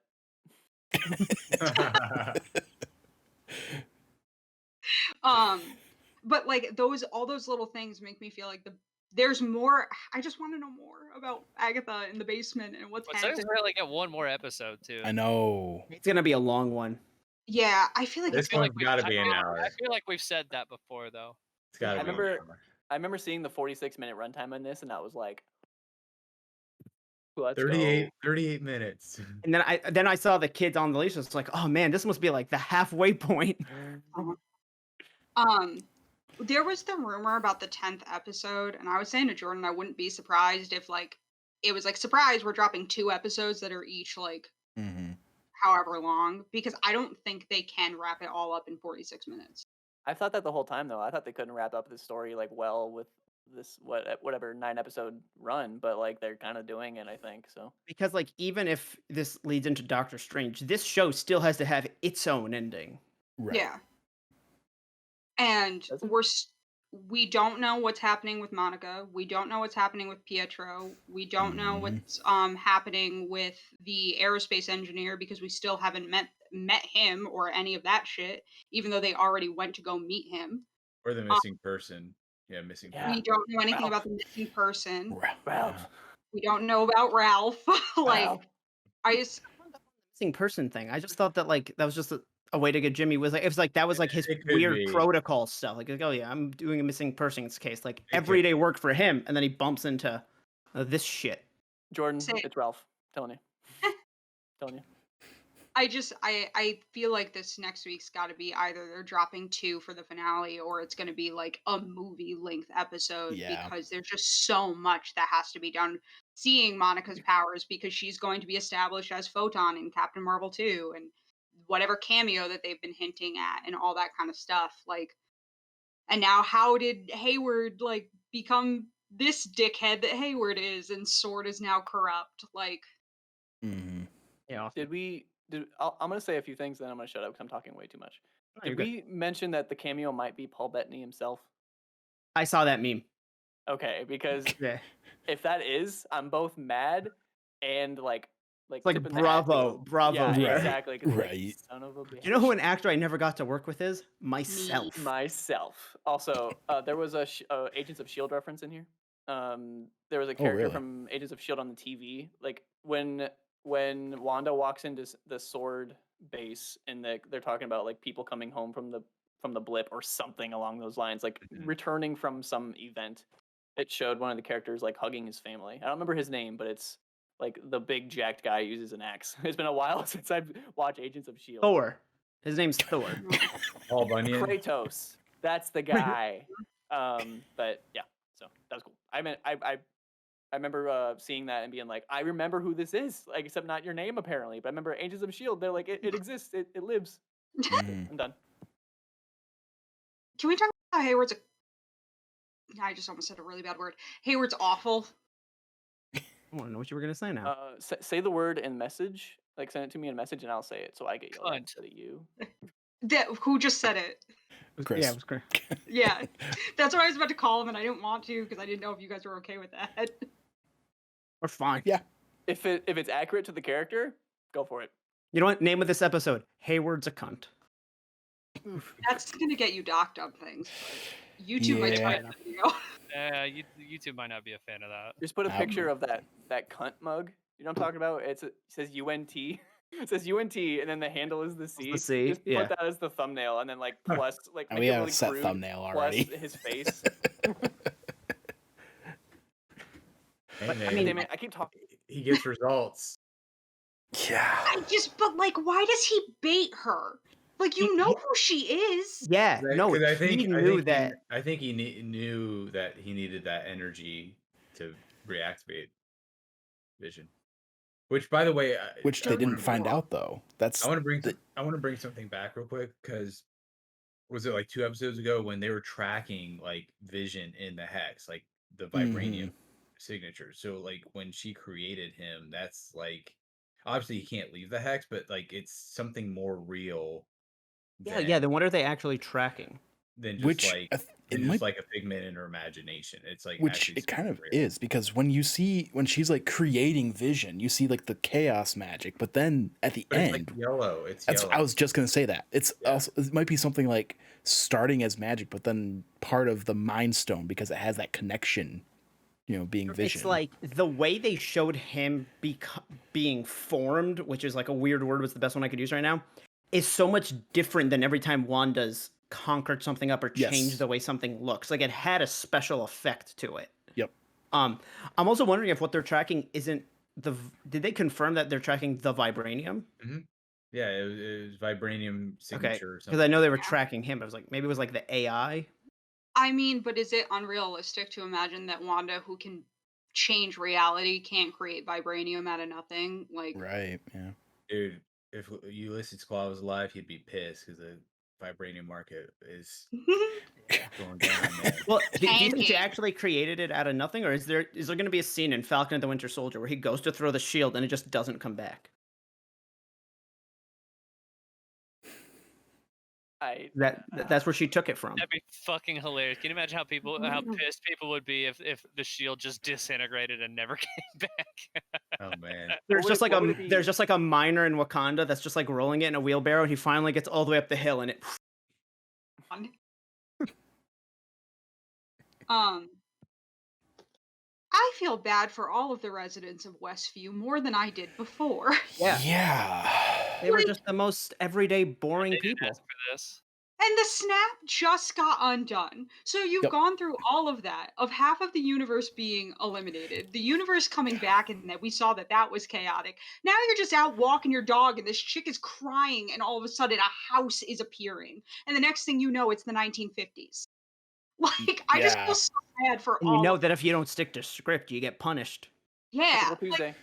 But like all those little things make me feel like there's more. I just want to know more about Agatha in the basement and what's But happening. Sony's really get one more episode too. I know. It's gonna be a long one. Yeah, I feel like This it's one's we've- got to I be an feel- hour. I feel like we've said that before though. It's got to I be. I remember seeing the 46-minute runtime on this, and I was like, let's 38 minutes. And then I saw the kids on the leash. It's like, oh man, this must be like the halfway point. There was the rumor about the 10th episode, and I was saying to Jordan I wouldn't be surprised if like it was like surprise we're dropping 2 episodes that are each like Hmm. however long, because I don't think they can wrap it all up in 46 minutes. I thought that the whole time though. I thought they couldn't wrap up this story like well with this whatever 9 episode run, but like they're kind of doing it, I think. So Because like even if this leads into Doctor Strange, this show still has to have its own ending. Right. Yeah. And Does it? we don't know what's happening with Monica. We don't know what's happening with Pietro. We don't know Mhm. what's happening with the aerospace engineer because we still haven't met him or any of that shit, even though they already went to go meet him. Or the missing person. Yeah, missing Yeah. We person. don't know anything Ralph. about the missing person. Ralph. We don't know about Ralph. Like, Ralph. I just Missing person thing. I just thought that like that was just a way to get Jimmy was like it was like that was like his It could weird be. protocol stuff. Like oh yeah, I'm doing a missing persons case. Like It could everyday work for him, and then he bumps into this shit. Jordan, Say- it's Ralph. Telling you. Telling you. I feel like this next week's got to be either they're dropping 2 for the finale or it's going to be like a movie length episode Yeah. because there's just so much that has to be done seeing Monica's powers because she's going to be established as Photon in Captain Marvel 2 and whatever cameo that they've been hinting at and all that kind of stuff like and now how did Hayward like become this dickhead that Hayward is and Sword is now corrupt like Mhm. Yeah, I'm gonna say a few things, then I'm gonna shut up because I'm talking way too much. No, you're Did good. we mention that the cameo might be Paul Bettany himself? I saw that meme. Okay, because Yeah, if that is, I'm both mad and like it's like tipping the hat to bravo, him. bravo. Yeah, Right. exactly. 'cause, like, Right. son of a bitch. Do you know who an actor I never got to work with is? Myself. Myself. Also, there was a Agents of Shield reference in here. There was a character really? from Agents of Shield on the TV. Like when Wanda walks into the Sword base and they're talking about like people coming home from the blip or something along those lines, like Mhm. returning from some event. It showed one of the characters like hugging his family. I don't remember his name, but it's like the big jacked guy who uses an axe. It's been a while since I've watched Agents of Shield. Thor. His name's Thor. Paul Bunyan. Kratos. That's the guy. But yeah, so that was cool. I remember seeing that and being like, I remember who this is, like except not your name apparently. But I remember Agents of Shield. They're like, it exists. It lives. Mhm. I'm done. Can we talk about how Hayward's I just almost said a really bad word. Hayward's awful. I want to know what you were gonna say now. Say the word in message. Like send it to me in message and I'll say it so I get yelled at Cunt. instead of you. Who just said it? Chris. Yeah, it was great. Yeah, that's what I was about to call him, and I didn't want to because I didn't know if you guys were okay with that. We're fine. Yeah. If it's accurate to the character, go for it. You know what? Name of this episode: Hayward's a cunt. That's gonna get you docked on things. But YouTube might Yeah. try that video. YouTube might not be a fan of that. Just put a Ow. picture of that cunt mug. You know what I'm talking about? It says UNT. It says UNT, and then the handle is the C. the C, Just yeah. put that as the thumbnail, and then like plus like And make we it have really a set crude, thumbnail plus already. his face. Hey, But, I man, mean- Damn it! I keep talking. he gets results. Yeah. But like, why does he bait her? Like, you know who she is. Yeah, no, Because he knew that. I think he knew that he needed that energy to reactivate Vision. Which, by the way, Which I they wanna didn't find bring- out though. That's I want to bring the- I want to bring something back real quick because was it like 2 episodes ago when they were tracking like Vision in the hex, like the vibranium signature. So like when she created him, that's like obviously he can't leave the hex, but like it's something more real. Yeah. Then what are they actually tracking? than just which like I th- it than just might like a figment in her imagination. It's like which actually it kind something of real. is because when she's like creating Vision, you see like the chaos magic, but then at the But it's end, like yellow. It's that's yellow. I was just gonna say that it's Yeah. also it might be something like starting as magic, but then part of the Mind Stone because it has that connection, being Vision. It's like the way they showed him being formed, which is like a weird word, was the best one I could use right now, is so much different than every time Wanda's conquered something up or Yes. changed the way something looks. Like it had a special effect to it. Yep. I'm also wondering if what they're tracking isn't did they confirm that they're tracking the vibranium? Yeah, it was vibranium Okay, signature or because something. I know they were tracking him. I was like, maybe it was like the AI. I mean, but is it unrealistic to imagine that Wanda, who can change reality, can't create vibranium out of nothing? Like, Right. Yeah. Dude, if Ulysses Claw was alive, he'd be pissed because vibranium market is going down, man. Well, do you think she Tanking. actually created it out of nothing, or is there going to be a scene in Falcon and the Winter Soldier where he goes to throw the shield and it just doesn't come back? That's where she took it from. That'd be fucking hilarious. Can you imagine how pissed people would be if the shield just disintegrated and never came back? Oh man. There's What just would- like what would it be? there's just like a miner in Wakanda that's just like rolling it in a wheelbarrow, and he finally gets all the way up the hill, and it. I feel bad for all of the residents of Westview more than I did before. Yeah. They were Like- just the most everyday, boring They didn't people. ask for this. And the snap just got undone. So you've Yep. gone through all of that, of half of the universe being eliminated, the universe coming back, and that we saw that was chaotic. Now you're just out walking your dog, and this chick is crying, and all of a sudden a house is appearing. And the next thing you know, it's the 1950s. Like, I just Yeah. feel so bad for And all you know of that if you don't stick to script, you get punished. Yeah. Typical Tuesday.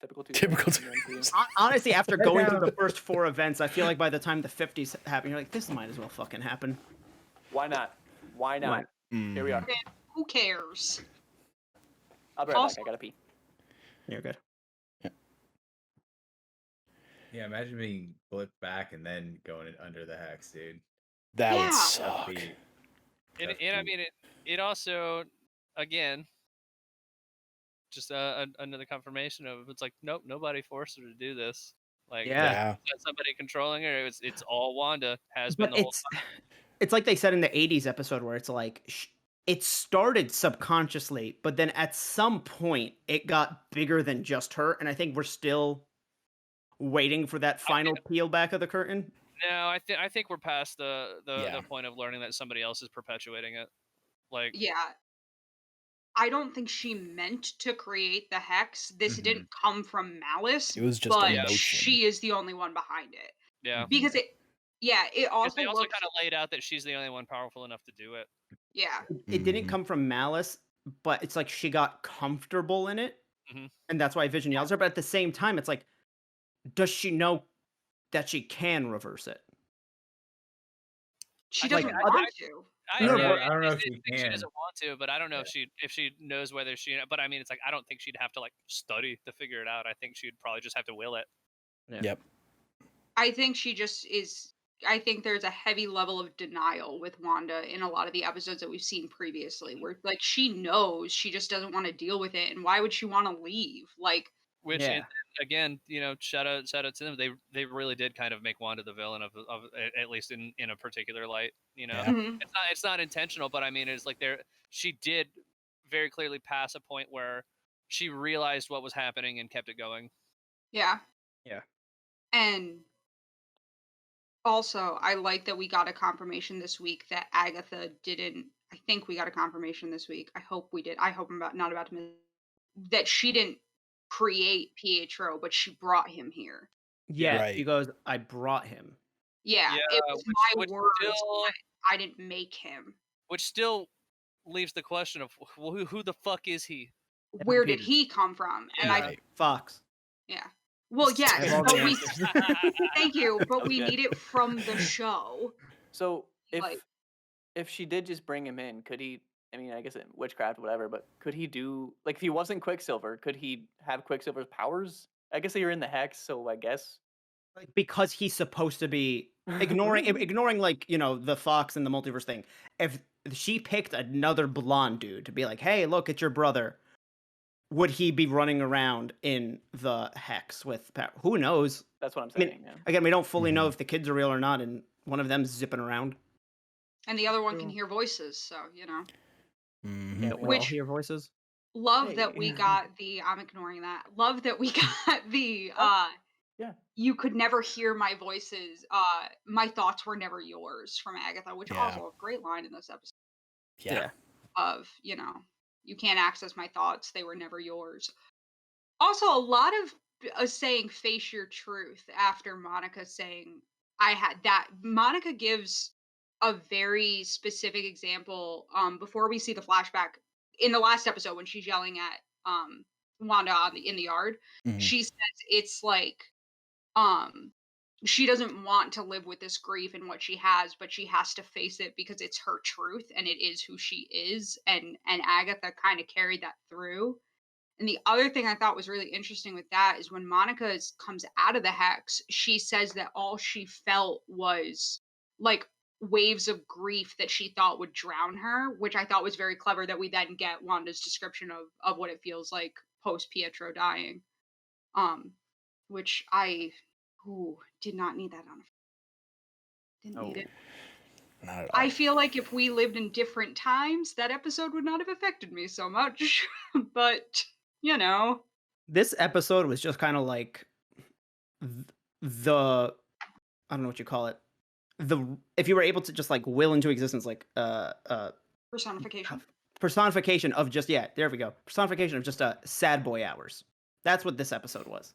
Typical Tuesday. Typical Tuesday. Honestly, after going through the first 4 events, I feel like by the time the 50s happen, you're like, this might as well fucking happen. Why not? Why not? Here we are. Who cares? I'll be right back. Also- I gotta pee. You're good. Yeah, imagine being blipped back and then going under the hex, dude. That Yeah. would That'd suck. be- And that'd I be- mean, it also, again, just another confirmation of it's like, nope, nobody forced her to do this. Like, Yeah. somebody controlling her. It's all Wanda has been But the whole time. it's like they said in the 80s episode where it's like it started subconsciously, but then at some point it got bigger than just her, and I think we're still waiting for that final peel back of the curtain. No, I think we're past the Yeah. point of learning that somebody else is perpetuating it. Like, Yeah. I don't think she meant to create the hex. This didn't come from malice. It was just but emotion. she is the only one behind it. yeah. Because it Because also they also looks kind of laid out that she's the only one powerful enough to do it. yeah. It didn't Mhm. come from malice, but it's like she got comfortable in it, Mhm. and that's why Vision yells her. But at the same time, it's like, does she know that she can reverse it? She Like, doesn't I- want to. I don't know- yeah, I don't know I if she think she can. doesn't want to, but I don't know Yeah. if she knows whether she. But I mean, it's like I don't think she'd have to like study to figure it out. I think she'd probably just have to will it. Yep. I think she just is. I think there's a heavy level of denial with Wanda in a lot of the episodes that we've seen previously, where like she knows, she just doesn't want to deal with it, and why would she want to leave? Like, Which Yeah. again, shout out to them. They really did kind of make Wanda the villain of at least in a particular light. Yeah. mhm. It's not intentional, but I mean, it's like she did very clearly pass a point where she realized what was happening and kept it going. Yeah. Yeah. And also, I like that we got a confirmation this week that Agatha didn't. I think we got a confirmation this week. I hope we did. I hope I'm not about to miss that she didn't create Pietro, but she brought him here. Yeah, Right. he goes, I brought him. Yeah, Yeah, it was my which words. still- I didn't make him. Which still leaves the question of who the fuck is he? Where did Peter. he come from? And I, Right. Fox. yeah. Well, I yes, have all but the we answers. thank you, but was we good. need it from the show. So Like- if she did just bring him in, could he? I mean, I guess witchcraft, whatever. But could he do like if he wasn't Quicksilver? Could he have Quicksilver's powers? I guess they were in the hex, so I guess. Like, because he's supposed to be ignoring like, the Fox and the multiverse thing. If she picked another blonde dude to be like, hey, look, it's your brother, would he be running around in the hex with power? Who knows? That's what I'm I mean, saying. Yeah. Again, we don't fully know Mhm. if the kids are real or not, and one of them's zipping around. And the other one can True. hear voices, so Mhm. Yeah, we all Which- hear voices. love that we Hey. got the I'm ignoring that. Love that we got the Yeah. you could never hear my voices. My thoughts were never yours from Agatha, which Yeah. also a great line in this episode Yeah. of, you can't access my thoughts, they were never yours. Also, a lot of saying face your truth after Monica saying I had that. Monica gives a very specific example before we see the flashback in the last episode when she's yelling at Wanda in the yard. Mhm. She says it's like um she doesn't want to live with this grief and what she has, but she has to face it because it's her truth and it is who she is. And Agatha kind of carried that through. And the other thing I thought was really interesting with that is when Monica comes out of the hex, she says that all she felt was like waves of grief that she thought would drown her, which I thought was very clever that we then get Wanda's description of what it feels like post Pietro dying. Which I did not need that on. Didn't need it. Not at all. I feel like if we lived in different times, that episode would not have affected me so much. But, you know. This episode was just kind of like the I don't know what you call it. If you were able to just like will into existence like Personification. personification of just there we go. Personification of just sad boy hours. That's what this episode was.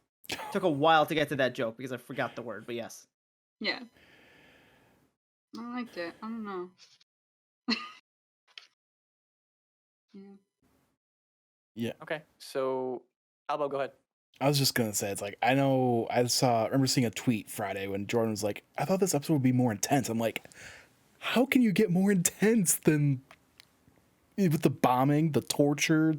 Took a while to get to that joke because I forgot the word, but yes. Yeah. I liked it. I don't know. Yeah. Okay, so Albo, go ahead. I was just gonna say, it's like, I remember seeing a tweet Friday when Jordan was like, I thought this episode would be more intense. I'm like, how can you get more intense than with the bombing, the torture,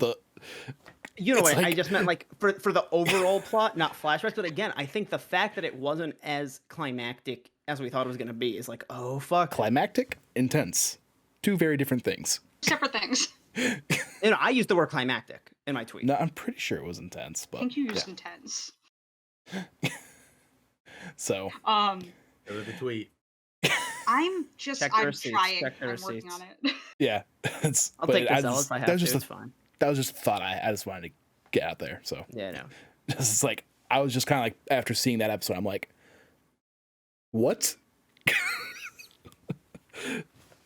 You know It's what? I like- just meant like for the overall plot, not flashbacks. But again, I think the fact that it wasn't as climactic as we thought it was going to be is like, oh fuck. climactic, intense. Two very different things. Separate things. You know, I used the word climactic in my tweet. No, I'm pretty sure it was intense, I but think you used intense. so Um, Go to the tweet. I'm Check the receipts, trying. check the I'm working on receipts. it. yeah. It's, I'll but take I this L just- if I have that was to. just It's a, fine. that was just a thought I just wanted to get out there. So Yeah, no. it's like I was just kind of like, after seeing that episode, I'm like, what?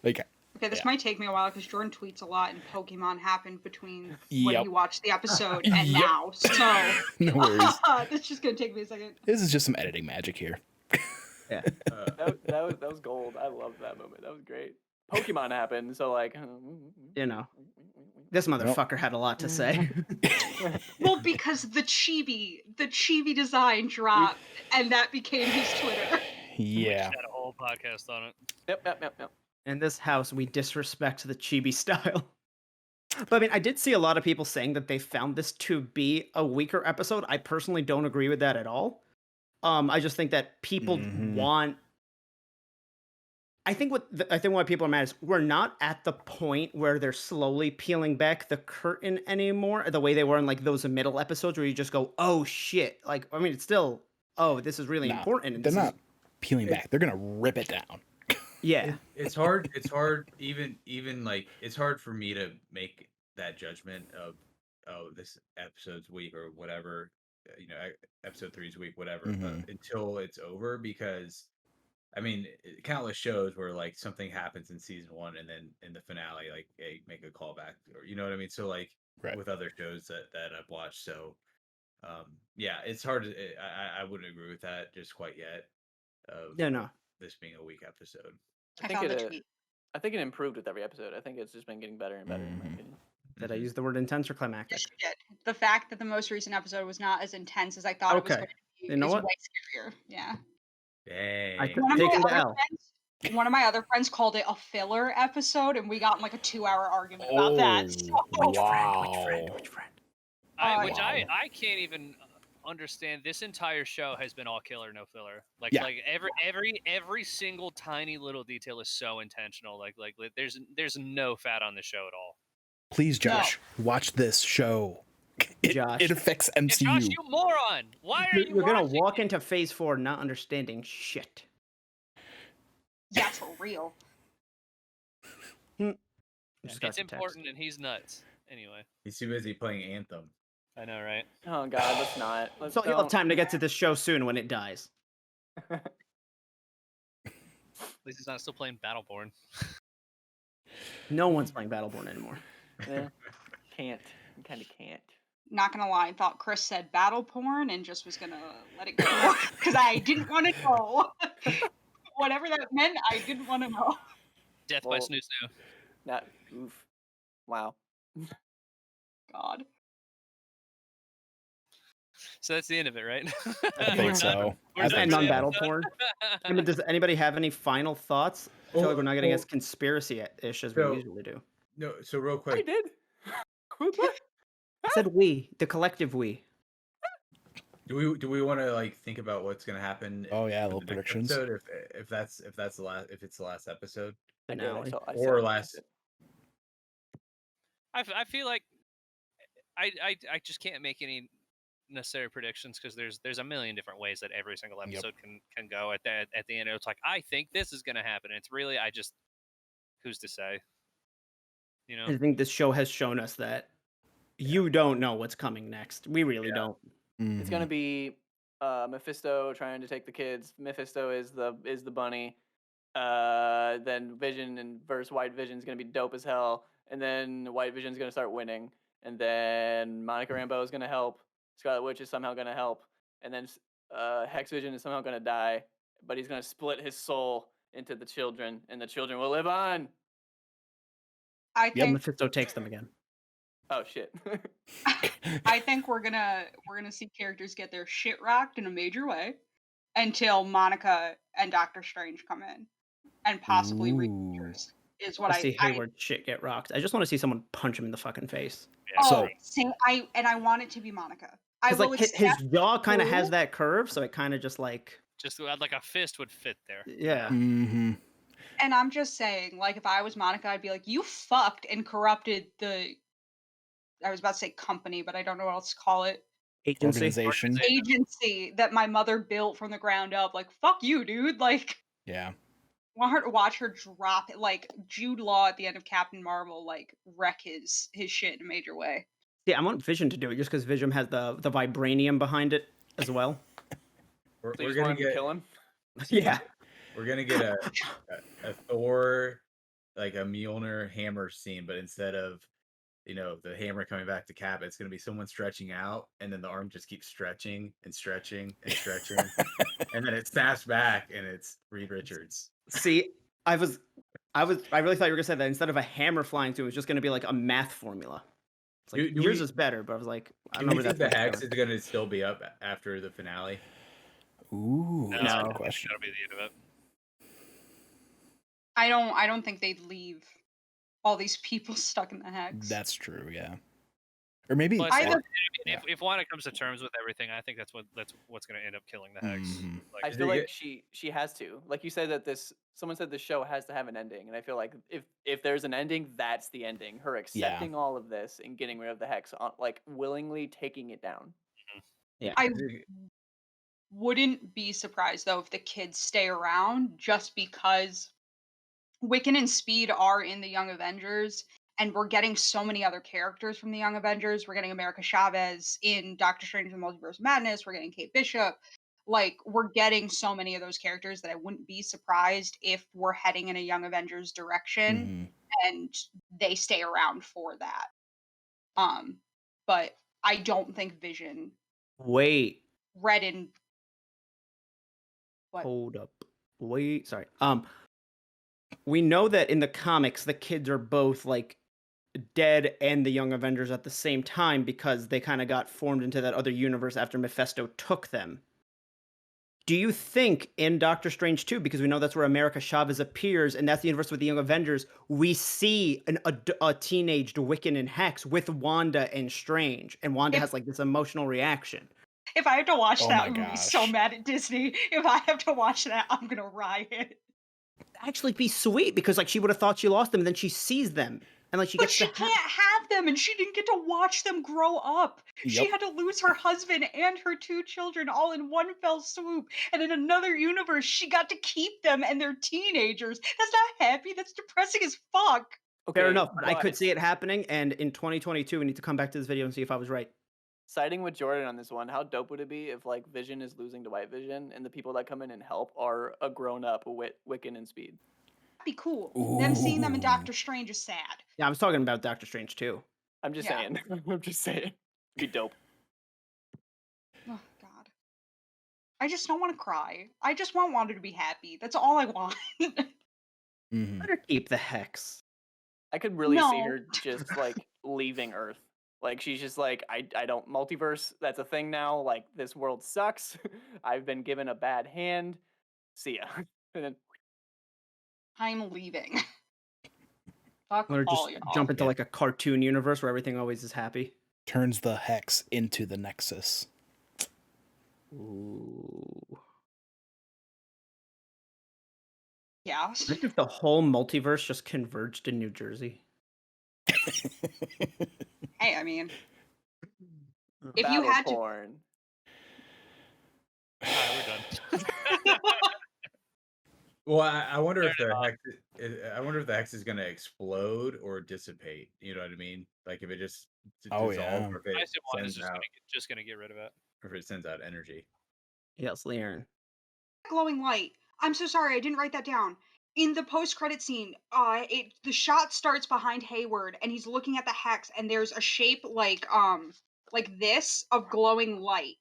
Like, Okay, this Yeah. might take me a while because Jordan tweets a lot, and Pokemon happened between when Yep. he watched the episode and Yep. now. So no worries. that's just gonna take me a second. This is just some editing magic here. Yeah. That was gold. I loved that moment. That was great. Pokemon happened, so like. You know, this motherfucker had a lot to say. Well, because the chibi design dropped, and that became his Twitter. Yeah. Had a whole podcast on it. Yep. In this house, we disrespect the chibi style. But I mean, I did see a lot of people saying that they found this to be a weaker episode. I personally don't agree with that at all. I just think that people Mhm. want. I think why people are mad is we're not at the point where they're slowly peeling back the curtain anymore, the way they were in like those middle episodes where you just go, oh shit. Like, I mean, it's still, oh, this is really Nah, important. And They're this is- not peeling back. They're gonna rip it down. yeah. It's hard. It's hard. Even like it's hard for me to make that judgment of, oh, this episode's weak or whatever. You know, episode 3's weak, whatever. Mhm. Until it's over, because I mean, countless shows where like something happens in season 1 and then in the finale, like they make a callback, or you know what I mean. So like Right. with other shows that I've watched, so yeah, it's hard to. I wouldn't agree with that just quite yet. Of Yeah, no. this being a weak episode. I think found the it, tweet. I think it improved with every episode. I think it's just been getting better and better in my Mhm. opinion. Did I use the word intense or climactic? Yes, you did. The fact that the most recent episode was not as intense as I thought it was Okay. going to be You know is what? way scarier. Yeah. Dang. I One of, Taking my the other L. one of my other friends called it a filler episode, and we got in like a 2-hour argument about that. So, wow. Which friend? Which Wow. I can't even understand. This entire show has been all killer, no filler. Like Yeah. like every single tiny little detail is so intentional. Like there's no fat on the show at all. Please, Josh, watch this show. Josh. It affects Yeah, MCU. Josh, you moron! Why are you? You're gonna watching walk it? into phase 4 not understanding shit. yeah, for real. Just got It's some text. important, and he's nuts. Anyway, He's too busy playing Anthem. I know, right? Oh God, let's not. Let's So you'll have don't. time to get to this show soon when it dies. At least he's not still playing Battleborn. No one's playing Battleborn anymore. Yeah. Can't. You kind of can't. Not gonna lie, I thought Chris said battle porn and just was gonna let it go because I didn't want to know. Whatever that meant, I didn't want to know. Death by Well- Snoo Snoo. Not. Oof. Wow. God. So that's the end of it, right? I think so. We're I done. think And so. on battle porn. I mean, does anybody have any final thoughts? I feel like we're not getting as conspiracy-ish as we so- usually do. No, so real I quick, did. What? I said we, the collective we. do we want to like think about what's gonna happen? Oh, yeah, for little the next predictions. episode, if that's the last, if it's the last episode, I did. Finale. I or said last. it. I feel like I just can't make any necessary predictions because there's a million different ways that every single Yep. episode can go. At the end, it's like I think this is gonna happen. It's really who's to say? You know. I think this show has shown us that you don't know what's coming next. We really Yeah. don't. It's gonna be Mephisto trying to take the kids. Mephisto is the bunny. Then Vision and versus White Vision is gonna be dope as hell. And then White Vision's gonna start winning. And then Monica Rambeau is gonna help. Scarlet Witch is somehow gonna help. And then Hex Vision is somehow gonna die. But he's gonna split his soul into the children, and the children will live on. I Yeah, think Mephisto takes them again. Oh shit. I think we're gonna see characters get their shit rocked in a major way until Monica and Doctor Strange come in, and possibly Reed Ooh. Richards is what I I see Hayward shit get rocked. I just want to see someone punch him in the fucking face. Yeah, So- I want it to be Monica. I Because will like his accept jaw kind of has Blue. that curve, so it kind of just like just like a fist would fit there. yeah. Mm-hmm. And I'm just saying, like, if I was Monica, I'd be like, you fucked and corrupted the. I was about to say company, but I don't know what else to call it. Agency. Organization. Agency that my mother built from the ground up. Like, fuck you, dude. Like, Yeah. want her to watch her drop it, like Jude Law at the end of Captain Marvel, like wreck his shit in a major way. Yeah, I want Vision to do it just because Vision has the vibranium behind it as well. We're Please gonna want him to get kill him. Yeah. we're gonna get a Thor, like a Mjolnir hammer scene, but instead of the hammer coming back to Cap, it's gonna be someone stretching out, and then the arm just keeps stretching and stretching and stretching, and then it snaps back, and it's Reed Richards. See, I really thought you were gonna say that instead of a hammer flying through, it's just gonna be like a math formula. It's like Do yours we- is better, but I was like, I Do don't know you where think the that's Hex going. is gonna still be up after the finale? Ooh, No, that's a No. good question. That'll be the end of it. I don't think they'd leave all these people stuck in the hex. That's true. Yeah. Or maybe. Plus, I don't- if Wanda comes to terms with everything, I think that's what's going to end up killing the Hex. Mhm. Like, I Is feel it like she has to. Like you said that someone said the show has to have an ending, and I feel like if there's an ending, that's the ending. Her accepting all of this and getting rid of the Hex, like willingly taking it down. I Is it- wouldn't be surprised though if the kids stay around just because Wiccan and Speed are in the Young Avengers, and we're getting so many other characters from the Young Avengers. We're getting America Chavez in Doctor Strange and the Multiverse of Madness. We're getting Kate Bishop. Like, we're getting so many of those characters that I wouldn't be surprised if we're heading in a Young Avengers direction Mhm. and they stay around for that. But I don't think Vision, Wait, Red and what? hold up. Wait, sorry. We know that in the comics the kids are both like dead and the Young Avengers at the same time because they kind of got formed into that other universe after Mephisto took them. Do you think in Doctor Strange 2, because we know that's where America Chavez appears, and that's the universe with the Young Avengers, we see a teenaged Wiccan and Hex with Wanda and Strange, and Wanda If- has like this emotional reaction. If I have to watch Oh that, my I'm gonna be so gosh. mad at Disney. If I have to watch that, I'm gonna riot. Actually, be sweet because like she would have thought she lost them, and then she sees them, and like she But gets she to can't have them, and she didn't get to watch them grow up. She Yep. had to lose her husband and her 2 children all in one fell swoop. And in another universe, she got to keep them and they're teenagers. That's not happy. That's depressing as fuck. Fair Okay, enough, but I could see it happening, and in 2022, we need to come back to this video and see if I was right. Siding with Jordan on this one, how dope would it be if like Vision is losing to White Vision and the people that come in and help are a grown up Wiccan and Speed? That'd be cool. Them seeing them in Ooh. Doctor Strange is sad. Yeah, I was talking about Doctor Strange too. I'm just Yeah. saying. I'm just saying. Be dope. Oh, God. I just don't want to cry. I just want Wanda to be happy. That's all I want. Mhm. Let her keep the Hex. I could really see No. her just like leaving Earth. Like she's just like, I don't multiverse. That's a thing now. Like this world sucks. I've been given a bad hand. See ya. And then I'm leaving. Fuck Or all just y'all. jump into Yeah. like a cartoon universe where everything always is happy. Turns the hex into the nexus. Ooh. Yeah. Imagine if the whole multiverse just converged in New Jersey. Hey, I mean, if you battle had to, porn. All right, we're done. Well, I wonder if Turn the it off. hex. I wonder if the hex is gonna explode or dissipate. You know what I mean? Like if it just Oh, dissolves, yeah. or if I it assume Wanda's sends out, just gonna get rid of it. or if it sends out energy. Yes, LeighErin. glowing light. I'm so sorry, I didn't write that down. In the post-credit scene, the shot starts behind Hayward, and he's looking at the hex, and there's a shape like this of glowing light,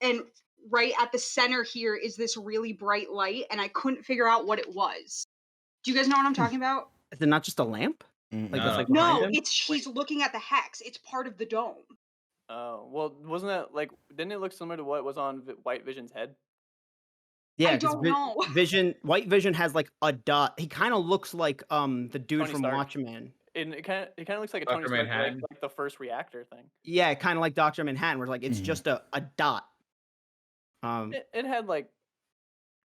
and right at the center here is this really bright light, and I couldn't figure out what it was. Do you guys know what I'm talking about? Is it not just a lamp? Mm-mm. Like that's No. like behind No, him? it's he's looking at the hex. It's part of the dome. Oh well, wasn't that like? Didn't it look similar to what was on White Vision's head? Yeah, I because don't know. White Vision has like a dot. He kind of looks like the dude Tony from Stark. Watchmen. And it kind of looks like a Dr. Tony Stark, Manhattan? like the first reactor thing. Yeah, kind of like Doctor Manhattan, where like it's Mhm. just a dot. It had like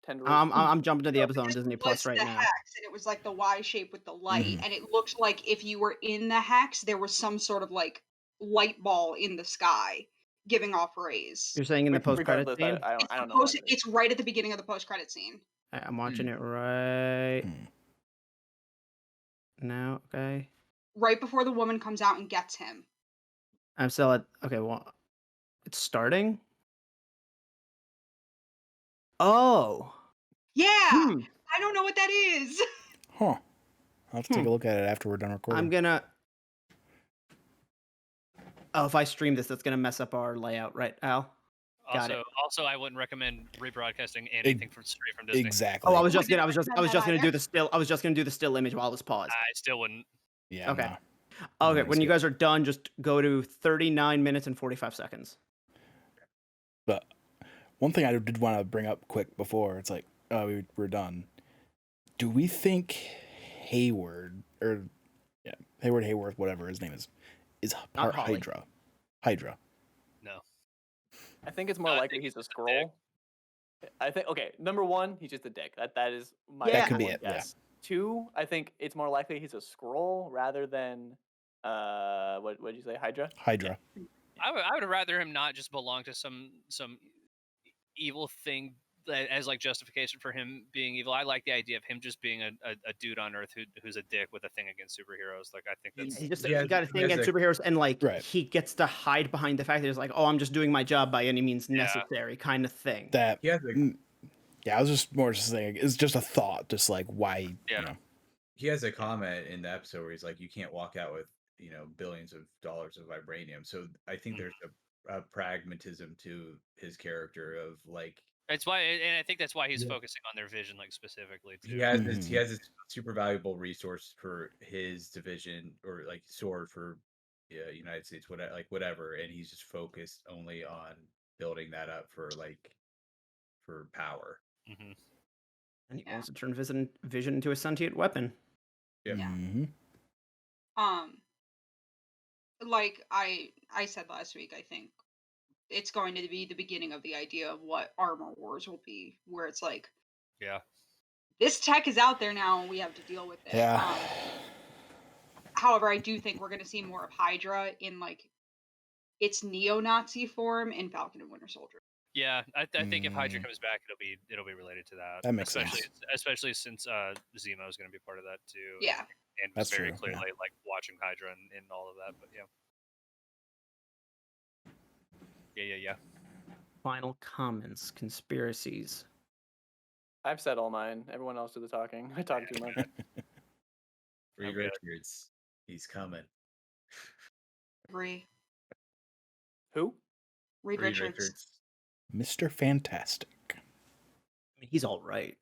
tendrils. I'm jumping to the No, episode on this Disney was Plus right the now. hex, and it was like the Y shape with the light, Mhm. and it looked like if you were in the hex, there was some sort of like light ball in the sky giving off rays. You're saying in the post credit Regardless, scene? I don't know. What it is. It's right at the beginning of the post-credit scene. I'm watching it right Hmm. now. Okay, Right before the woman comes out and gets him. I'm still at. Okay, well, it's starting. Oh. Yeah, Hmm. I don't know what that is. Huh. I'll have to take a look at it after we're done recording. I'm gonna. Oh, if I stream this, that's gonna mess up our layout, right, Al? Got it. Also, I wouldn't recommend rebroadcasting anything from straight from Disney. Exactly. Oh, I was just Wouldn't gonna recommend that do either. the still. I was just gonna do the still image while it was paused. I still wouldn't. Yeah. Okay. no. Okay, Let's when you go. guys are done, just go to 39 minutes and 45 seconds. But one thing I did want to bring up quick before it's like, oh, we're done. Do we think Hayward or Hayworth, whatever his name is part Holly. Hydra? Hydra. No. I think it's more I likely think he's a he's a dick. scroll. I think okay. Number one, he's just a dick. That is my Yeah. That could be number it, one yeah. guess. Two, I think it's more likely he's a scroll rather than what did you say, Hydra? Hydra. I would rather him not just belong to some evil thing as like justification for him being evil. I like the idea of him just being a dude on Earth who's a dick with a thing against superheroes. Like I think that's He Yeah, got a thing he has against a- superheroes, and like Right. he gets to hide behind the fact that he's like, oh, I'm just doing my job by any means Yeah. necessary, kind of thing. That. He has a Yeah, I was just more just saying. It's just a thought, just like why. Yeah. You know. he has a comment in the episode where he's like, "You can't walk out with billions of dollars of vibranium." So I think there's a pragmatism to his character of like It's why, and I think that's why he's Yeah. focusing on their vision like specifically too. he has Mhm. he has this super valuable resource for his division or like sword for United States, whatever, and he's just focused only on building that up for power. hmm And he Yeah. wants to turn Vision into a sentient weapon. Yep. Yeah. Mhm. Like I said last week, I think it's going to be the beginning of the idea of what Armor Wars will be, where it's like Yeah. this tech is out there now and we have to deal with it. Yeah. However, I do think we're going to see more of Hydra in like its neo-Nazi form in Falcon and Winter Soldier. Yeah, I think if Hydra Mm. comes back, it'll be related to that. That makes especially, sense. Especially since Zemo is going to be part of that too. Yeah. and was That's very true, clearly yeah. like watching Hydra and all of that. But yeah. Final comments, conspiracies. I've said all mine. Everyone else do the talking. I talk too much. Reed Okay. Richards, he's coming. Agree. Who? Reed Richards. Mr. Fantastic. I mean, he's all right.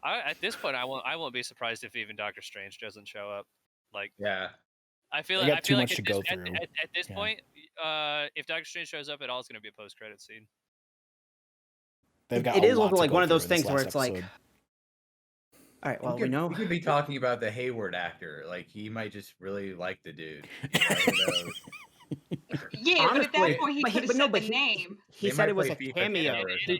At this point, I won't be surprised if even Doctor Strange doesn't show up. Like, Yeah, I feel They like got too much at to this, go through. at this Yeah. point, if Doctor Strange shows up, it all is going to be a post-credit scene. They've got It a is lot also to like go one of through those in this things where last it's like, episode. all right, well, we know. We could be talking about the Hayward actor. Like he might just really like the dude. You know, who knows? Yeah, but at that Honestly, point he but could have but no, said but the he name. he They said might it was play a FIFA cameo. together or And something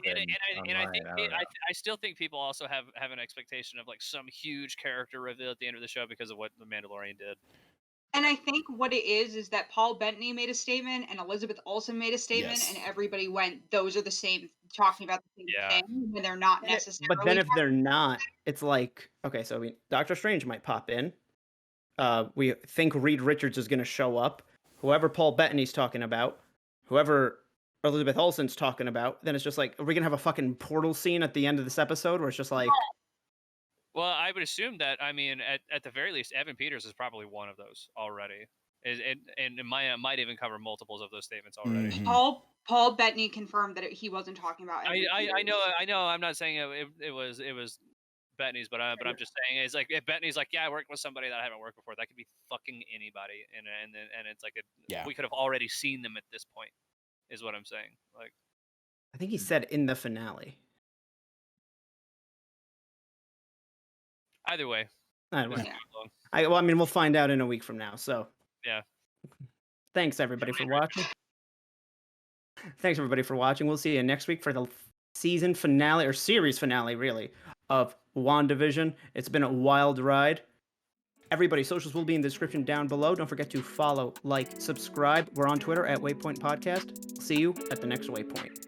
I online. think I don't know. I still think people also have an expectation of like some huge character reveal at the end of the show because of what the Mandalorian did. And I think what it is that Paul Bettany made a statement and Elizabeth Olsen made a statement, Yes. and everybody went, "Those are the same," talking about the same Yeah. thing when they're not And it- necessarily. but then if they're not, it's like, okay, so Doctor Strange might pop in. We think Reed Richards is going to show up. Whoever Paul Bettany's talking about, whoever Elizabeth Olsen's talking about, then it's just like, are we going to have a fucking portal scene at the end of this episode where it's just like, Well, I would assume that, I mean, at the very least, Evan Peters is probably one of those already. And it might even cover multiples of those statements already. Mhm. Paul Bettany confirmed that he wasn't talking about. Evan I Peters. know. I'm not saying it was Bettany's, but I'm just saying it's like if Bettany's like, yeah, I worked with somebody that I haven't worked before. That could be fucking anybody, and it's like Yeah. we could have already seen them at this point, is what I'm saying. Like, I think he said in the finale. either way, Anyway, this is Yeah. too long. well, I mean, we'll find out in a week from now. So, Yeah. thanks everybody for watching. Thanks everybody for watching. We'll see you next week for the season finale or series finale, really, of WandaVision. It's been a wild ride. Everybody, socials will be in the description down below. Don't forget to follow, like, subscribe. We're on Twitter at Waypoint Podcast. See you at the next Waypoint.